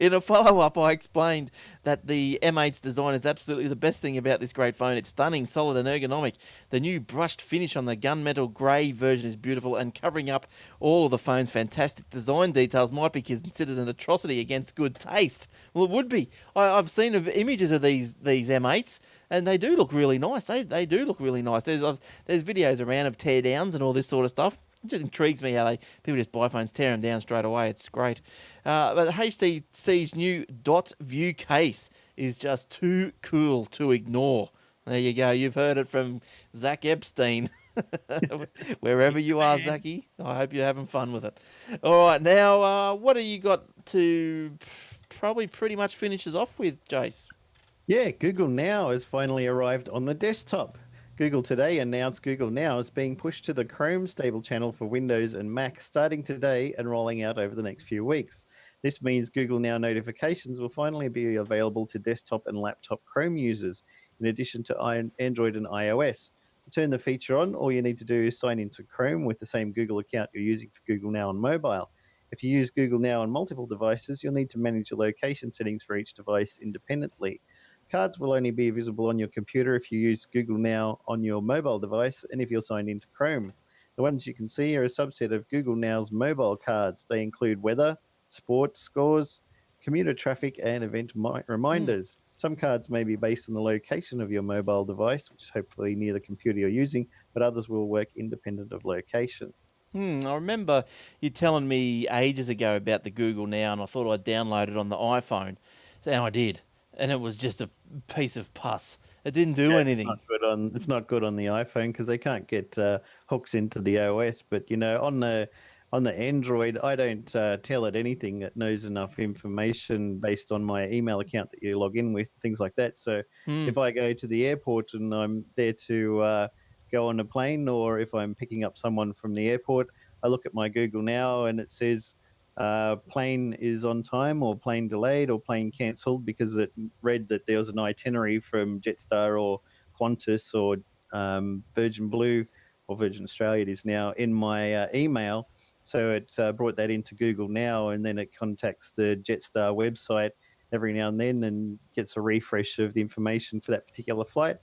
In a follow-up, I explained that the M8's design is absolutely the best thing about this great phone. It's stunning, solid and ergonomic. The new brushed finish on the gunmetal grey version is beautiful, and covering up all of the phone's fantastic design details might be considered an atrocity against good taste. Well, it would be. I've seen images of these M8s, and they do look really nice. They do look really nice. There's videos around of tear downs and all this sort of stuff. It just intrigues me how people just buy phones, tear them down straight away. It's great. But HTC's new dot view case is just too cool to ignore. There you go. You've heard it from Zach Epstein. Wherever you are, Zachy, I hope you're having fun with it. All right, now what have you got to probably pretty much finish us off with, Jace? Yeah, Google Now has finally arrived on the desktop. Google today announced Google Now is being pushed to the Chrome stable channel for Windows and Mac starting today and rolling out over the next few weeks. This means Google Now notifications will finally be available to desktop and laptop Chrome users, in addition to Android and iOS. To turn the feature on, all you need to do is sign into Chrome with the same Google account you're using for Google Now on mobile. If you use Google Now on multiple devices, you'll need to manage your location settings for each device independently. Cards will only be visible on your computer if you use Google Now on your mobile device and if you're signed into Chrome. The ones you can see are a subset of Google Now's mobile cards. They include weather, sports, scores, commuter traffic, and event reminders. Some cards may be based on the location of your mobile device, which is hopefully near the computer you're using, but others will work independent of location. I remember you telling me ages ago about the Google Now, and I thought I'd download it on the iPhone. So I did. And it was just a piece of pus. It didn't do anything. It's not good on the iPhone because they can't get hooks into the OS. But on the Android, I don't tell it anything that knows enough information based on my email account that you log in with, things like that. So if I go to the airport and I'm there to go on a plane or if I'm picking up someone from the airport, I look at my Google Now and it says plane is on time or plane delayed or plane cancelled because it read that there was an itinerary from Jetstar or Qantas or Virgin Blue or Virgin Australia it is now in my email. So it brought that into Google Now, and then it contacts the Jetstar website every now and then and gets a refresh of the information for that particular flight.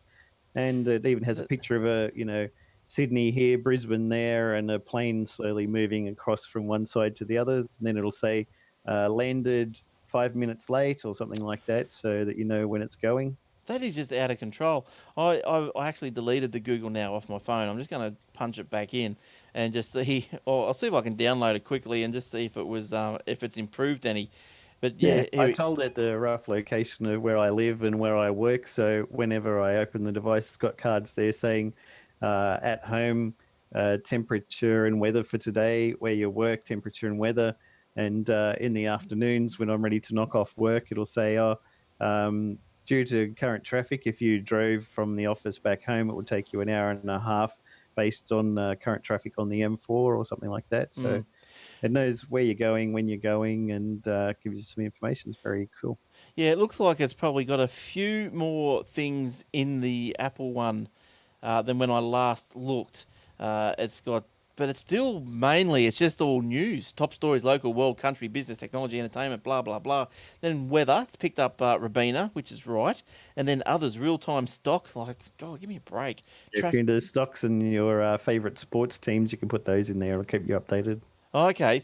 And it even has a picture of Sydney here, Brisbane there, and a plane slowly moving across from one side to the other. And then it'll say landed 5 minutes late or something like that, so that you know when it's going. That is just out of control. I actually deleted the Google Now off my phone. I'm just going to punch it back in and just see. Or I'll see if I can download it quickly and just see if it was if it's improved any. But yeah, I told it the rough location of where I live and where I work. So whenever I open the device, it's got cards there saying at home, temperature and weather for today, where you work, temperature and weather. And in the afternoons, when I'm ready to knock off work, it'll say, due to current traffic, if you drove from the office back home, it would take you an hour and a half based on current traffic on the M4 or something like that. So it knows where you're going, when you're going, and gives you some information. It's very cool. Yeah, it looks like it's probably got a few more things in the Apple one than when I last looked. But it's still mainly, it's just all news. Top stories, local, world, country, business, technology, entertainment, blah, blah, blah. Then weather, it's picked up Rabina, which is right. And then others, real-time stock, like, God, give me a break. If you're into stocks and your favourite sports teams, you can put those in there. It'll keep you updated. Okay.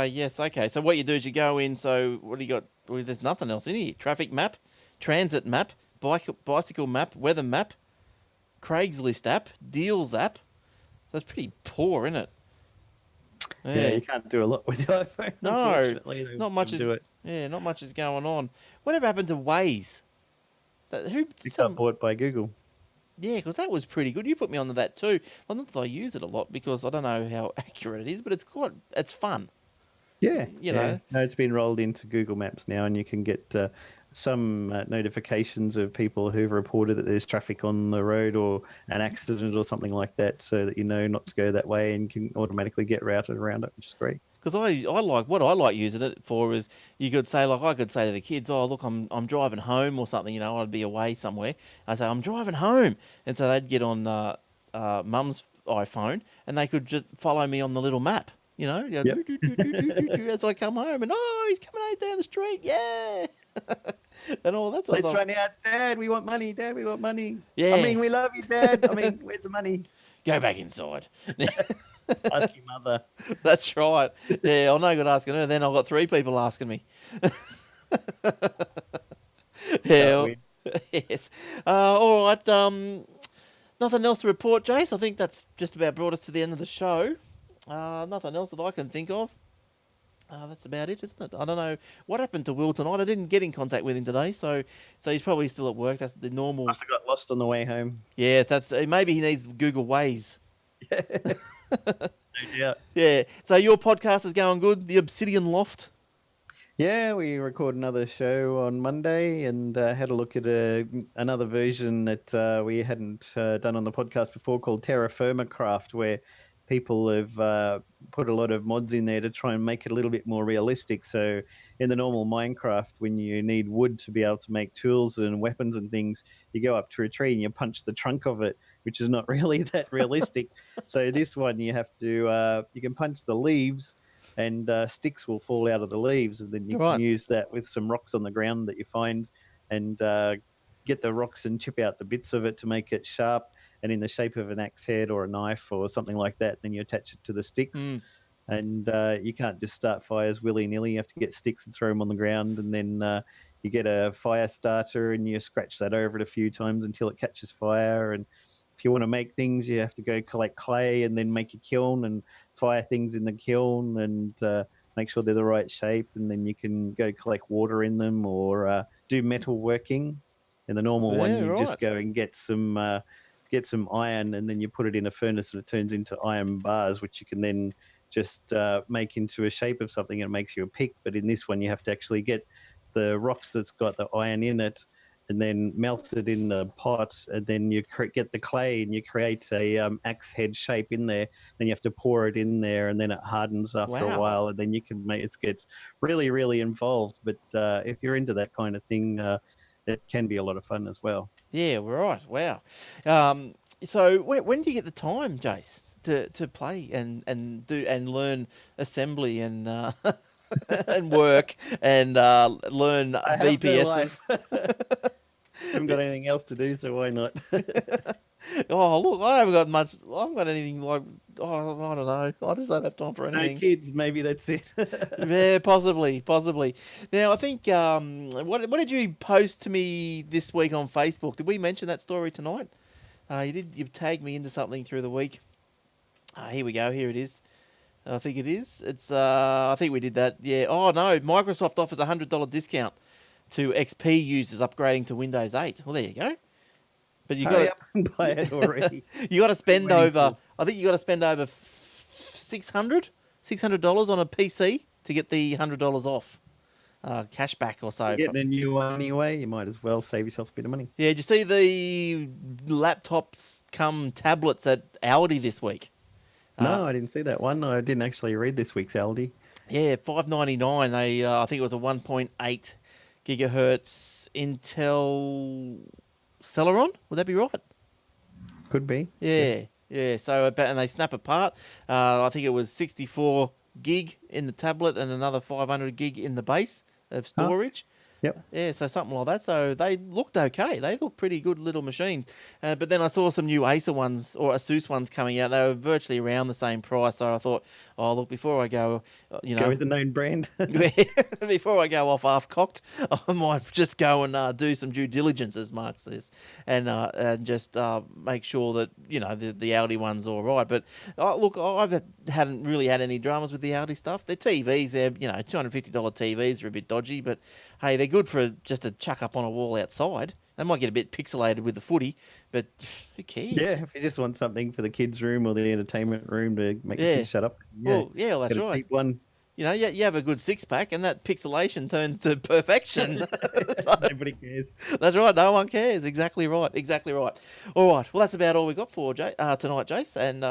Yes. Okay. So what you do is you go in. So what do you got? Well, there's nothing else in here. Traffic map, transit map, bicycle map, weather map, Craigslist app, deals app. That's pretty poor, isn't it? Yeah, you can't do a lot with your iPhone. No, not much. Not much is going on. Whatever happened to Waze? It got bought by Google. Yeah, because that was pretty good. You put me onto that too. Well, not that I use it a lot because I don't know how accurate it is, but it's fun. Yeah, you know. No, it's been rolled into Google Maps now, and you can get some notifications of people who've reported that there's traffic on the road or an accident or something like that, so that you know not to go that way and can automatically get routed around it, which is great. Because I like using it for is you could say, like, I could say to the kids, oh look, I'm driving home or something, you know, I'd be away somewhere. I'd say I'm driving home, and so they'd get on Mum's iPhone and they could just follow me on the little map, you know, as I come home, and he's coming out down the street, yeah, and all that. Let's run out, Dad. We want money, Dad. We want money. Yeah. I mean, we love you, Dad. I mean, where's the money? Go back inside. Ask your mother. That's right. Yeah, I'm no good asking her. Then I've got 3 people asking me. Yeah. Yes. All right. Nothing else to report, Jace. I think that's just about brought us to the end of the show. Nothing else that I can think of. That's about it, isn't it? I don't know what happened to Will tonight. I didn't get in contact with him today, so he's probably still at work. That's the normal. Must have got lost on the way home. Yeah, maybe he needs Google Waze. Yeah. Yeah. So your podcast is going good. The Obsidian Loft. Yeah, we record another show on Monday and had a look at another version that we hadn't done on the podcast before called Terra Firma Craft, where people have put a lot of mods in there to try and make it a little bit more realistic. So in the normal Minecraft, when you need wood to be able to make tools and weapons and things, you go up to a tree and you punch the trunk of it, which is not really that realistic. So this one, you have to, you can punch the leaves and sticks will fall out of the leaves, and then you can use that with some rocks on the ground that you find and get the rocks and chip out the bits of it to make it sharp and in the shape of an axe head or a knife or something like that. Then you attach it to the sticks. And you can't just start fires willy-nilly. You have to get sticks and throw them on the ground, and then you get a fire starter and you scratch that over it a few times until it catches fire. And if you want to make things, you have to go collect clay and then make a kiln and fire things in the kiln and make sure they're the right shape. And then you can go collect water in them or do metal working. In the normal one, you just go and get some iron, and then you put it in a furnace and it turns into iron bars, which you can then just make into a shape of something and it makes you a pick. But in this one, you have to actually get the rocks that's got the iron in it and then melt it in the pot, and then you get the clay and you create a axe head shape in there. Then you have to pour it in there, and then it hardens after a Wow. while, and then you can make it. Gets really, really involved. But if you're into that kind of thing, it can be a lot of fun as well. Yeah, right. Wow. So when do you get the time, Jace, to play and do and learn assembly and and work and learn I have no VPSs? life. Haven't got anything else to do, so why not? Oh, look, I haven't got much. I haven't got anything like. Oh, I don't know. I just don't have time for No anything. kids, maybe that's it. Yeah, possibly. Now, I think what did you post to me this week on Facebook? Did we mention that story tonight? You did. You tagged me into something through the week. Here we go. Here it is. I think it is. It's. I think we did that. Yeah. Oh no. Microsoft offers a $100 discount to XP users upgrading to Windows 8. Well, there you go. But you got Hurry up and buy it already. you got to spend Waiting over. for- I think you got to spend over $600 on a PC to get the $100 off, cashback or so. You're getting a new one anyway. You might as well save yourself a bit of money. Yeah, did you see the laptops come tablets at Audi this week? No, I didn't see that one. I didn't actually read this week's Aldi. Yeah, $599. They, I think it was a 1.8 gigahertz Intel Celeron. Would that be right? Could be. Yeah. So and they snap apart. I think it was 64 gig in the tablet and another 500 gig in the base of storage. Yep. Yeah, so something like that. So they looked okay. They looked pretty good little machines. But then I saw some new Acer ones or Asus ones coming out. They were virtually around the same price. So I thought, oh, look, before I go, Go with the known brand. before I go off half-cocked, I might just go and do some due diligence, as Mark says, and just make sure that, the Audi one's all right. But look, hadn't really had any dramas with the Audi stuff. Their TVs, they're, $250 TVs are a bit dodgy, but hey, they're good for just to chuck up on a wall outside. They might get a bit pixelated with the footy, but who cares? Yeah, if you just want something for the kids' room or the entertainment room to make the kids shut up. Well, that's get a right. cheap one. You have a good six-pack and that pixelation turns to perfection. Nobody cares. That's right. No one cares. Exactly right. All right. Well, that's about all we got for tonight, Jace, and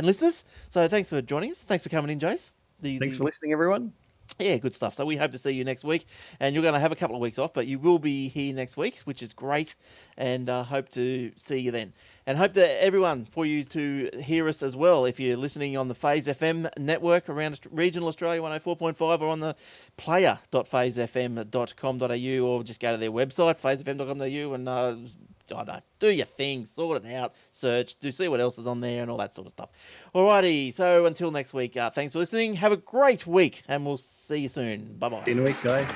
listeners. So thanks for joining us. Thanks for coming in, Jace. Thanks for listening, everyone. Yeah, good stuff. So we hope to see you next week, and you're going to have a couple of weeks off, but you will be here next week, which is great, and hope to see you then. And hope that everyone, for you to hear us as well, if you're listening on the Phase FM network around regional Australia 104.5 or on the player.phasefm.com.au, or just go to their website, phasefm.com.au, and I don't know, do your thing, sort it out, search, see what else is on there and all that sort of stuff. Alrighty, so until next week, thanks for listening. Have a great week, and we'll see you soon. Bye-bye. See you in a week, guys.